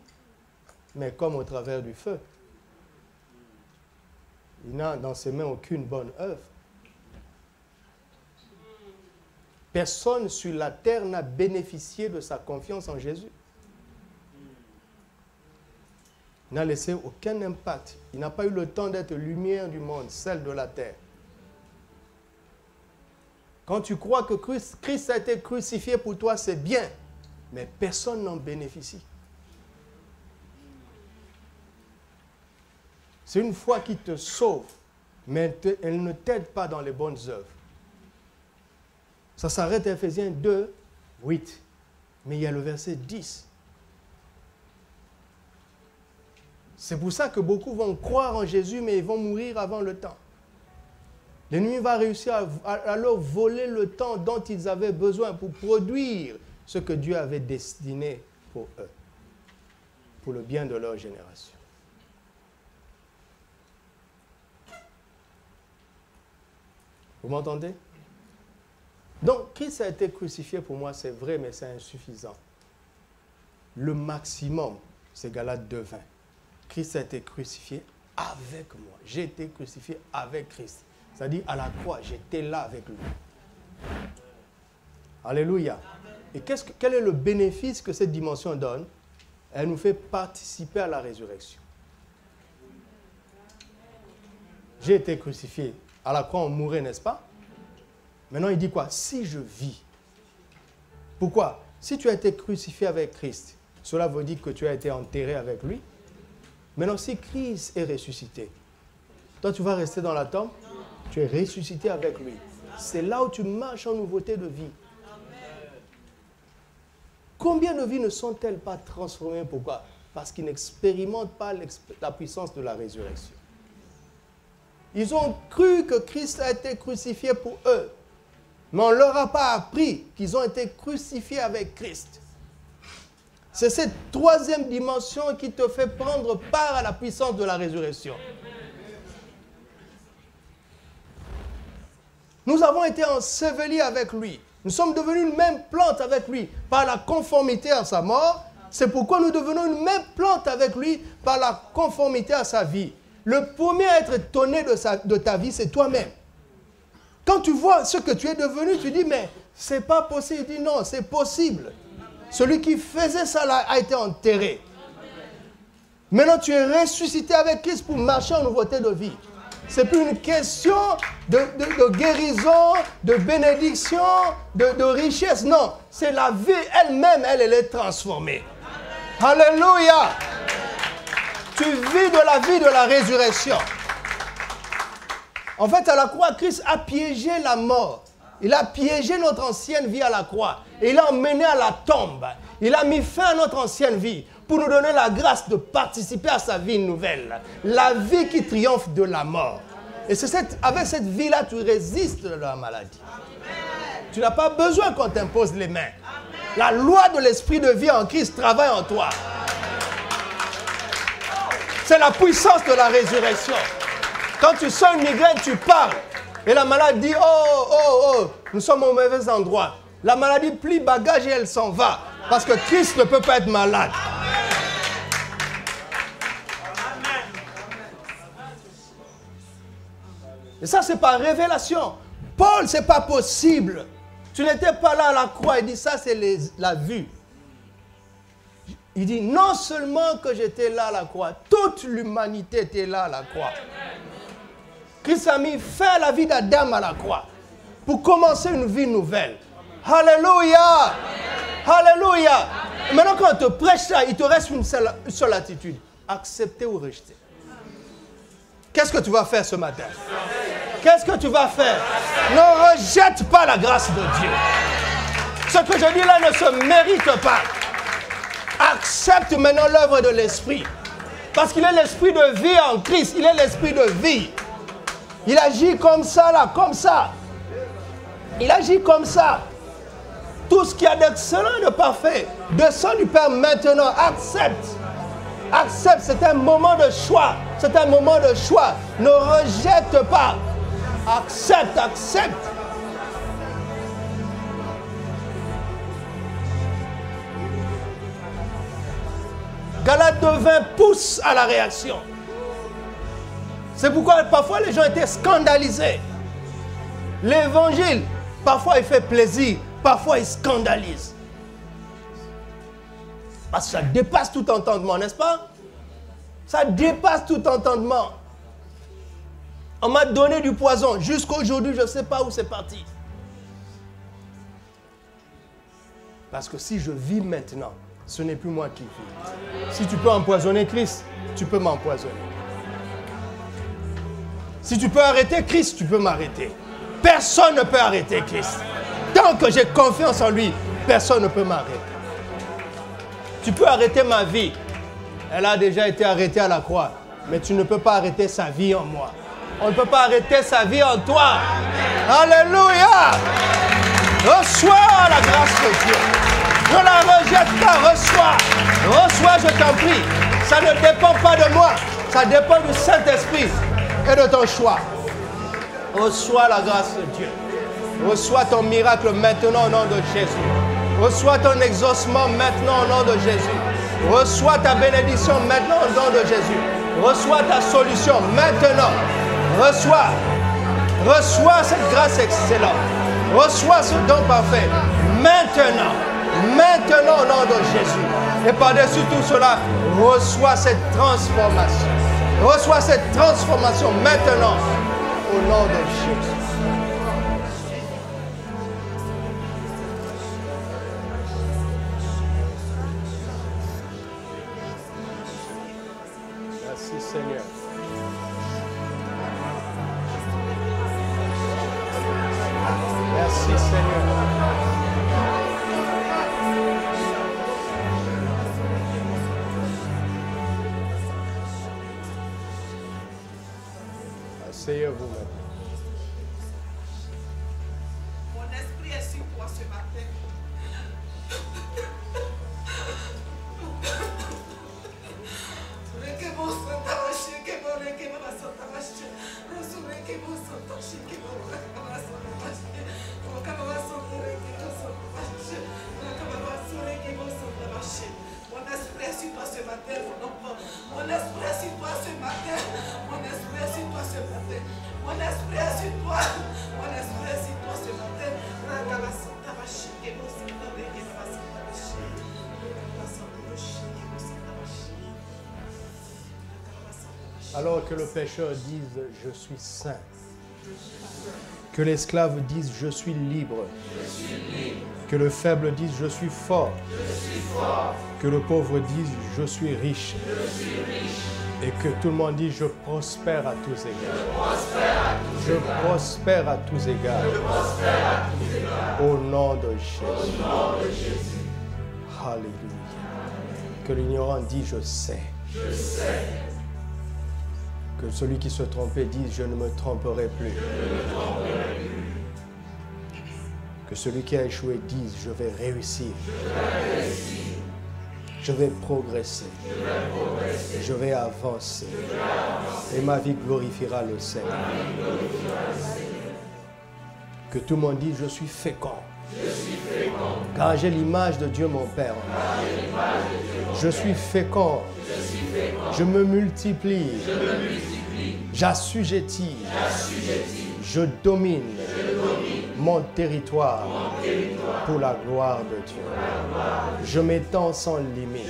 mais comme au travers du feu. Il n'a dans ses mains aucune bonne œuvre. Personne sur la terre n'a bénéficié de sa confiance en Jésus. Il n'a laissé aucun impact. Il n'a pas eu le temps d'être lumière du monde, celle de la terre. Quand tu crois que Christ a été crucifié pour toi, c'est bien, mais personne n'en bénéficie. C'est une foi qui te sauve, mais elle ne t'aide pas dans les bonnes œuvres. Ça s'arrête à Ephésiens 2, 8. Mais il y a le verset 10. C'est pour ça que beaucoup vont croire en Jésus, mais ils vont mourir avant le temps. L'ennemi va réussir à leur voler le temps dont ils avaient besoin pour produire ce que Dieu avait destiné pour eux, pour le bien de leur génération. Vous m'entendez? Donc, Christ a été crucifié pour moi, c'est vrai, mais c'est insuffisant. Le maximum, c'est Galates 2, 20. Christ a été crucifié avec moi. J'ai été crucifié avec Christ. C'est-à-dire, à la croix, j'étais là avec lui. Alléluia. Et quel est le bénéfice que cette dimension donne? Elle nous fait participer à la résurrection. J'ai été crucifié. À la croix, on mourait, n'est-ce pas? Maintenant, il dit quoi? Si je vis. Pourquoi? Si tu as été crucifié avec Christ, cela veut dire que tu as été enterré avec lui. Maintenant, si Christ est ressuscité, toi, tu vas rester dans la tombe? Tu es ressuscité avec lui. C'est là où tu marches en nouveauté de vie. Combien de vies ne sont-elles pas transformées? Pourquoi? Parce qu'ils n'expérimentent pas la puissance de la résurrection. Ils ont cru que Christ a été crucifié pour eux. Mais on ne leur a pas appris qu'ils ont été crucifiés avec Christ. C'est cette troisième dimension qui te fait prendre part à la puissance de la résurrection. Nous avons été ensevelis avec lui. Nous sommes devenus une même plante avec lui par la conformité à sa mort. C'est pourquoi nous devenons une même plante avec lui par la conformité à sa vie. Le premier à être étonné de ta vie, c'est toi-même. Quand tu vois ce que tu es devenu, tu dis, mais c'est pas possible. Il dit, non, c'est possible. Celui qui faisait ça là a été enterré. Maintenant, tu es ressuscité avec Christ pour marcher en nouveauté de vie. Ce n'est plus une question de guérison, de bénédiction, de richesse. Non, c'est la vie elle-même, elle est transformée. Alléluia. Tu vis de la vie de la résurrection. En fait, à la croix, Christ a piégé la mort. Il a piégé notre ancienne vie à la croix. Et il l'a emmené à la tombe. Il a mis fin à notre ancienne vie pour nous donner la grâce de participer à sa vie nouvelle. La vie qui triomphe de la mort. Et c'est avec cette vie-là, tu résistes à la maladie. Amen. Tu n'as pas besoin qu'on t'impose les mains. Amen. La loi de l'esprit de vie en Christ travaille en toi. C'est la puissance de la résurrection. Quand tu sens une migraine, tu parles. Et la maladie dit, oh, nous sommes au mauvais endroit. La maladie plie bagage et elle s'en va. Parce que Christ ne peut pas être malade. Et ça, c'est par révélation. Paul, c'est pas possible. Tu n'étais pas là à la croix. Il dit, ça, c'est la vue. Il dit, non seulement que j'étais là à la croix, toute l'humanité était là à la croix. Christ a mis fin à la vie d'Adam à la croix pour commencer une vie nouvelle. Alléluia! Alléluia! Maintenant, quand on te prêche ça, il te reste une seule attitude. Accepter ou rejeter. Qu'est-ce que tu vas faire ce matin? Qu'est-ce que tu vas faire? Ne rejette pas la grâce de Dieu. Ce que je dis là ne se mérite pas. Accepte maintenant l'œuvre de l'Esprit. Parce qu'il est l'Esprit de vie en Christ. Il est l'Esprit de vie. Il agit comme ça, là, comme ça. Il agit comme ça. Tout ce qu'il y a d'excellent et de parfait descend du Père maintenant. Accepte. Accepte, c'est un moment de choix. C'est un moment de choix. Ne rejette pas. Accepte, accepte. Galates 2:20 pousse à la réaction. C'est pourquoi parfois les gens étaient scandalisés. L'évangile, parfois il fait plaisir, parfois il scandalise. Parce que ça dépasse tout entendement, n'est-ce pas? Ça dépasse tout entendement. On m'a donné du poison. Jusqu'à aujourd'hui, je ne sais pas où c'est parti. Parce que si je vis maintenant, ce n'est plus moi qui vis. Si tu peux empoisonner Christ, tu peux m'empoisonner. Si tu peux arrêter Christ, tu peux m'arrêter. Personne ne peut arrêter Christ. Tant que j'ai confiance en lui, personne ne peut m'arrêter. Tu peux arrêter ma vie. Elle a déjà été arrêtée à la croix. Mais tu ne peux pas arrêter sa vie en moi. On ne peut pas arrêter sa vie en toi. Alléluia. Reçois la grâce de Dieu. Ne la rejette pas, reçois. Reçois, je t'en prie. Ça ne dépend pas de moi. Ça dépend du Saint-Esprit et de ton choix. Reçois la grâce de Dieu. Reçois ton miracle maintenant au nom de Jésus. Reçois ton exaucement maintenant au nom de Jésus. Reçois ta bénédiction maintenant au nom de Jésus. Reçois ta solution maintenant. Reçois. Reçois cette grâce excellente. Reçois ce don parfait maintenant. Maintenant au nom de Jésus. Et par-dessus tout cela, reçois cette transformation. Reçois cette transformation maintenant au nom de Jésus. Merci Seigneur. Merci Seigneur. Asseyez-vous maintenant. Mon esprit est sur toi ce matin. Mon esprit est sur toi ce matin, mon enfant. Mon esprit est sur toi ce matin. Mon esprit est sur toi ce matin. Mon esprit est sur toi. Mon esprit est sur toi ce matin. Alors que le pécheur dise « Je suis saint », que l'esclave dise « Je suis libre », que le faible dise « Je suis fort », que le pauvre dise « Je suis riche », et que tout le monde dise « Je prospère à tous égards ». Je prospère à tous égards. Au nom de Jésus. Alléluia. Que l'ignorant dise « Je sais ». Que celui qui se trompait dise « Je ne me tromperai plus ». Que celui qui a échoué dise « Je vais réussir ». Je vais progresser. Je vais avancer. Et ma vie glorifiera le Seigneur. Que tout le monde dise « Je suis fécond ». Car j'ai l'image de Dieu mon Père. Je suis fécond. Je me multiplie. J'assujettis. Je domine mon territoire pour la gloire de Dieu. Je m'étends sans limite.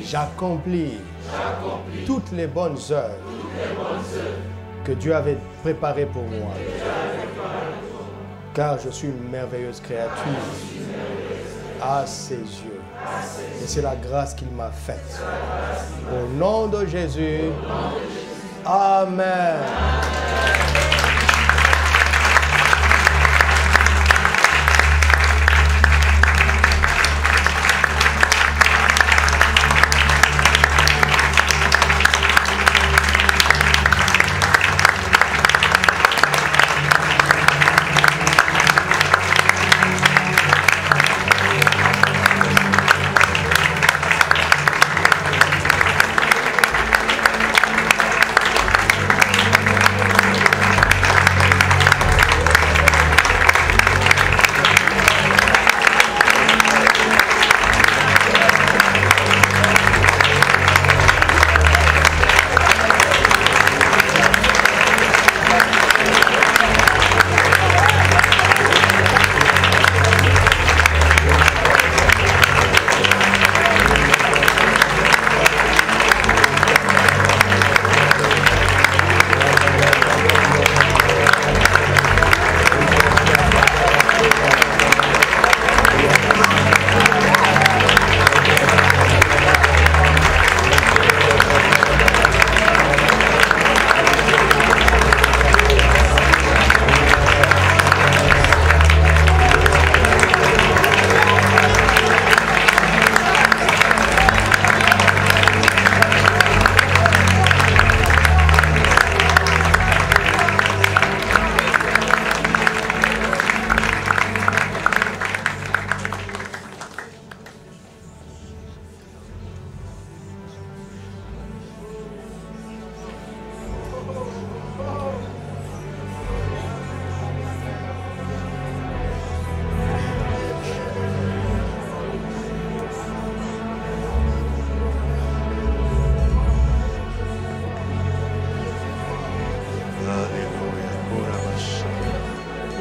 J'accomplis toutes les bonnes œuvres que Dieu avait préparé pour moi. Car je suis une merveilleuse créature à ses yeux. Et c'est la grâce qu'il m'a faite. Au nom de Jésus. Amen.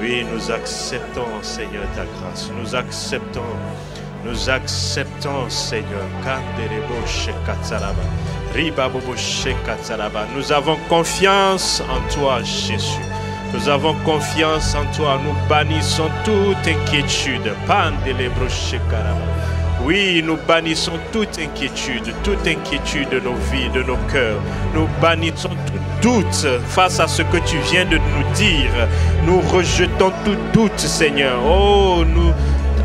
Oui, nous acceptons, Seigneur, ta grâce. Nous acceptons, Seigneur. Nous avons confiance en toi, Jésus. Nous avons confiance en toi. Nous bannissons toute inquiétude. Oui, nous bannissons toute inquiétude de nos vies, de nos cœurs. Nous bannissons tout doute face à ce que tu viens de nous dire. Nous rejetons tout doute, Seigneur. Oh, nous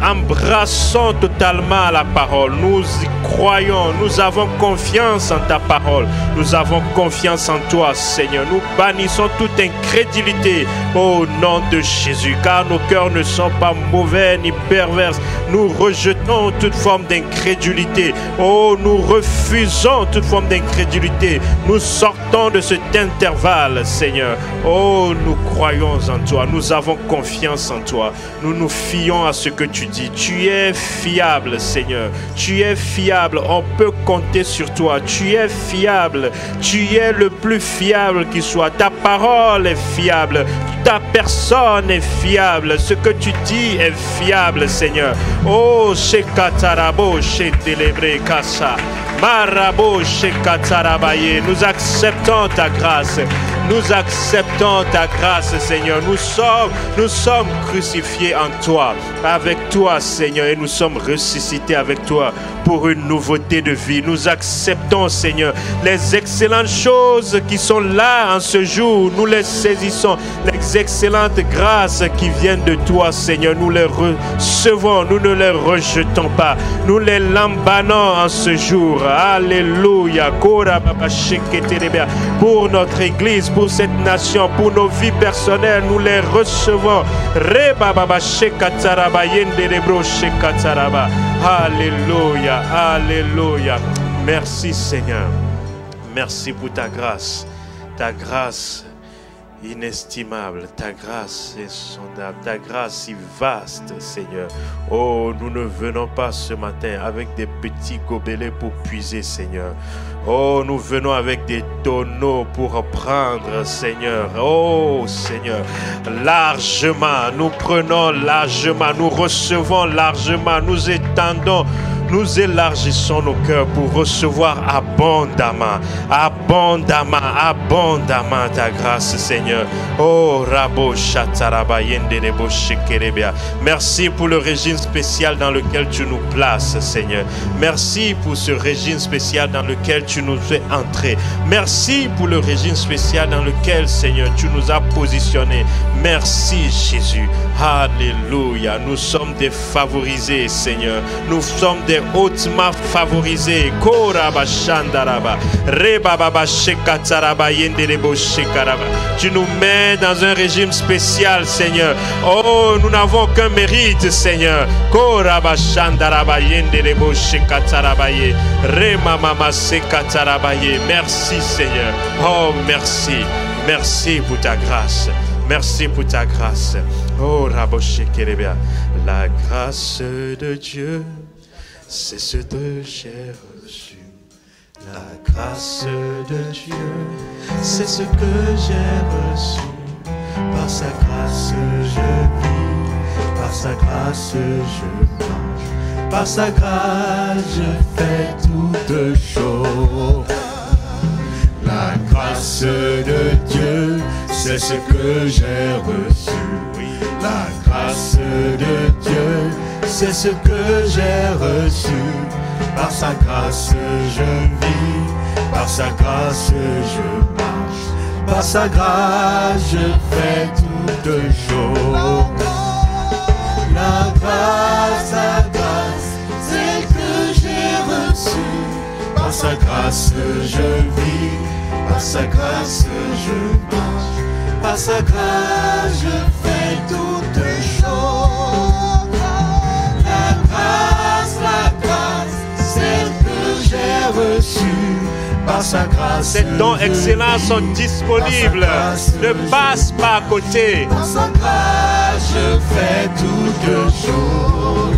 embrassons totalement la parole. Nous y croyons. Nous avons confiance en ta parole. Nous avons confiance en toi, Seigneur. Nous bannissons toute incrédulité au nom de Jésus, car nos cœurs ne sont pas mauvais ni pervers. Nous rejetons toute forme d'incrédulité. Oh, nous refusons toute forme d'incrédulité. Nous sortons de cet intervalle, Seigneur. Oh, nous croyons en toi. Nous avons confiance en toi. Nous nous fions à ce que tu dis. Tu es fiable, Seigneur. Tu es fiable. On peut compter sur toi. Tu es fiable. Tu es le plus fiable qui soit. Ta parole est fiable. Ta personne est fiable. Ce que tu dis est fiable, Seigneur. Oh, Shekatarabo, Shetelebре Kasa. Marabo, Shekatarabaye. Nous acceptons ta grâce. Nous acceptons ta grâce, Seigneur. Nous sommes crucifiés en toi, avec toi, Seigneur, et nous sommes ressuscités avec toi pour une nouveauté de vie. Nous acceptons, Seigneur, les excellentes choses qui sont là en ce jour. Nous les saisissons. Les excellentes grâces qui viennent de toi, Seigneur, nous les recevons. Nous ne les rejetons pas. Nous les lambannons en ce jour. Alléluia. Pour notre Église, pour cette nation, pour nos vies personnelles, nous les recevons. Alléluia, alléluia. Merci, Seigneur. Merci pour ta grâce inestimable, ta grâce insondable, ta grâce si vaste, Seigneur. Oh, nous ne venons pas ce matin avec des petits gobelets pour puiser, Seigneur. Oh, nous venons avec des tonneaux pour prendre, Seigneur. Oh, Seigneur, largement, nous prenons largement, nous recevons largement, nous étendons nous élargissons nos cœurs pour recevoir abondamment, abondamment, abondamment ta grâce, Seigneur. Oh, Rabo Shataraba Yenderebo Shekerebea. Merci pour le régime spécial dans lequel tu nous places, Seigneur. Merci pour ce régime spécial dans lequel tu nous fais entrer. Merci pour le régime spécial dans lequel, Seigneur, tu nous as positionnés. Merci, Jésus. Alléluia. Nous sommes des favorisés, Seigneur. Nous sommes des hautement favorisés. Koraba Shandaraba. Rebaba Shekataraba Yenderebo Shekaraba. Tu nous mets dans un régime spécial, Seigneur. Oh, nous n'avons aucun mérite, Seigneur. Koraba Shandaraba Yenderebo Shekatarabaye. Remamama Sekatarabaye. Merci, Seigneur. Oh, merci. Merci pour ta grâce. Merci pour ta grâce. Oh, Raboshe Kerebea. La grâce de Dieu, c'est ce que j'ai reçu. La grâce de Dieu, c'est ce que j'ai reçu. Par sa grâce je vis, par sa grâce je mange, par sa grâce je fais toutes choses. La grâce de Dieu, c'est ce que j'ai reçu. La grâce de Dieu, c'est ce que j'ai reçu. Par sa grâce je vis, par sa grâce je marche, par sa grâce je fais toutes choses. La grâce, c'est que j'ai reçu. Par sa grâce je vis, par sa grâce je marche, par sa grâce je fais toutes choses. La grâce, celle que j'ai reçue. Par sa grâce, ces dons excellents sont disponibles. Ne passe pas à côté. Par sa grâce, je fais toutes choses.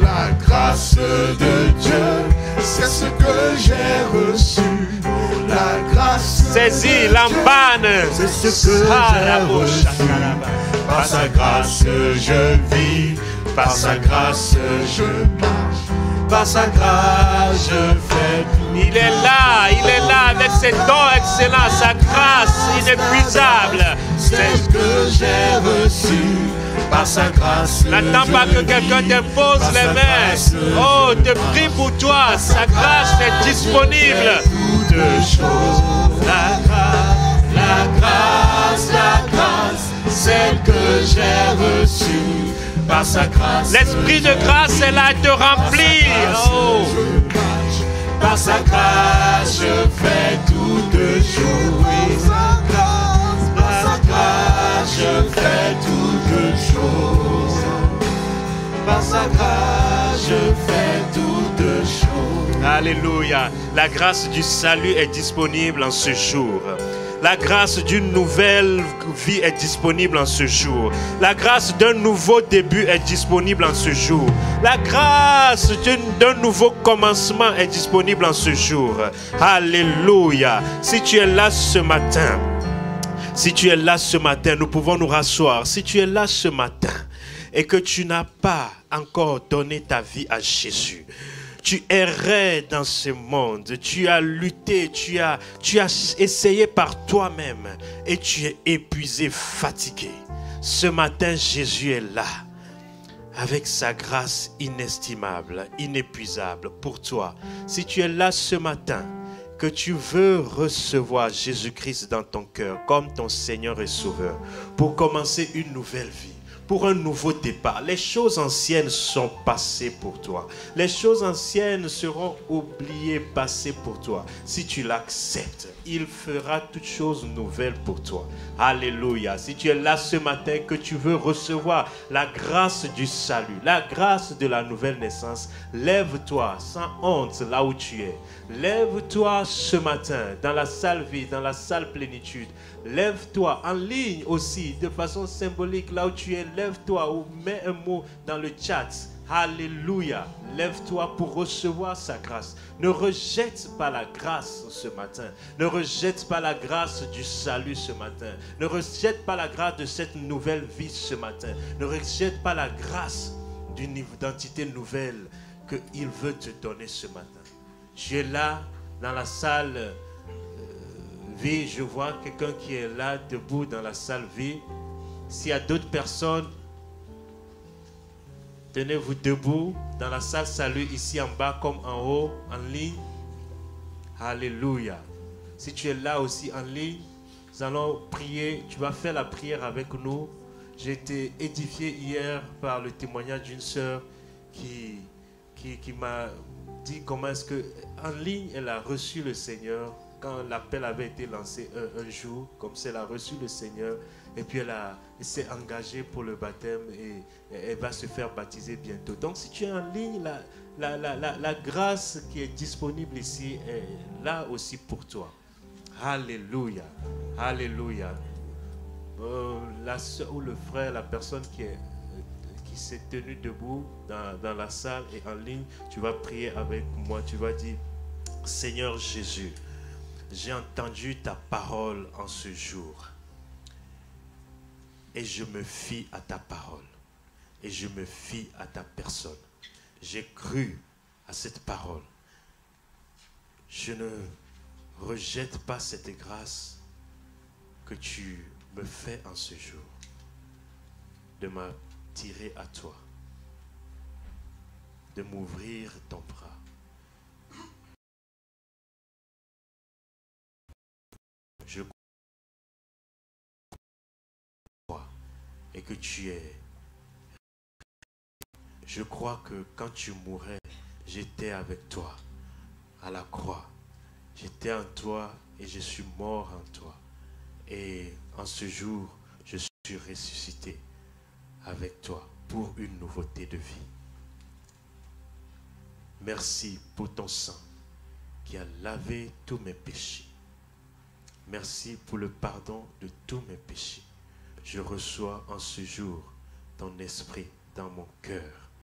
La grâce de Dieu, c'est ce que j'ai reçu. La grâce, saisis l'ambane, c'est ce que j'ai reçu. Par sa grâce je vis, par sa grâce je marche, par sa grâce je fais tout. Il est là avec ses dons excellents, sa grâce inépuisable. C'est ce que j'ai reçu. Par sa grâce, n'attends pas que quelqu'un te pose les mains. Oh, te prie pour toi. Sa grâce est disponible. Toutes choses. La grâce, celle que j'ai reçue. Par sa grâce, l'esprit de grâce est là à te remplir. Oh. Par sa grâce, je fais toutes choses. Par sa grâce, je fais toutes choses. Par sa grâce, je fais toutes choses. Alléluia. La grâce du salut est disponible en ce jour. La grâce d'une nouvelle vie est disponible en ce jour. La grâce d'un nouveau début est disponible en ce jour. La grâce d'un nouveau commencement est disponible en ce jour. Alléluia. Si tu es là ce matin, nous pouvons nous rasseoir. Si tu es là ce matin et que tu n'as pas encore donné ta vie à Jésus, tu errais dans ce monde, tu as lutté, tu as essayé par toi-même et tu es épuisé, fatigué. Ce matin, Jésus est là avec sa grâce inestimable, inépuisable pour toi. Si tu es là ce matin, que tu veux recevoir Jésus-Christ dans ton cœur comme ton Seigneur et Sauveur pour commencer une nouvelle vie, pour un nouveau départ. Les choses anciennes sont passées pour toi. Les choses anciennes seront oubliées, passées pour toi. Si tu l'acceptes, il fera toutes choses nouvelles pour toi. Alléluia. Si tu es là ce matin, que tu veux recevoir la grâce du salut, la grâce de la nouvelle naissance, lève-toi sans honte là où tu es. Lève-toi ce matin dans la salle vide, dans la salle plénitude. Lève-toi en ligne aussi, de façon symbolique, là où tu es. Lève-toi ou mets un mot dans le chat. Alléluia. Lève-toi pour recevoir sa grâce. Ne rejette pas la grâce ce matin. Ne rejette pas la grâce du salut ce matin. Ne rejette pas la grâce de cette nouvelle vie ce matin. Ne rejette pas la grâce d'une identité nouvelle. qu'il veut te donner ce matin. Tu es là, dans la salle vie, je vois quelqu'un qui est là, debout dans la salle vie. S'il y a d'autres personnes, tenez-vous debout dans la salle salut, ici en bas comme en haut, en ligne. Alléluia. Si tu es là aussi en ligne, nous allons prier. Tu vas faire la prière avec nous. J'ai été édifié hier par le témoignage d'une sœur qui m'a dit comment est-ce qu'en ligne, elle a reçu le Seigneur. Quand l'appel avait été lancé un jour, comme ça, elle a reçu le Seigneur. Et puis elle s'est engagée pour le baptême et elle va se faire baptiser bientôt. Donc si tu es en ligne, la grâce qui est disponible ici est là aussi pour toi. Alléluia. Alléluia. La soeur ou le frère, la personne qui s'est tenue debout dans la salle et en ligne, tu vas prier avec moi. Tu vas dire, Seigneur Jésus, j'ai entendu ta parole en ce jour. Et je me fie à ta parole. Et je me fie à ta personne. J'ai cru à cette parole. Je ne rejette pas cette grâce que tu me fais en ce jour. De m'attirer à toi. De m'ouvrir ton bras. Je crois et que tu es. Je crois que quand tu mourais, j'étais avec toi à la croix. J'étais en toi et je suis mort en toi. Et en ce jour, je suis ressuscité avec toi pour une nouveauté de vie. Merci pour ton sang qui a lavé tous mes péchés. Merci pour le pardon de tous mes péchés. Je reçois en ce jour ton esprit dans mon cœur.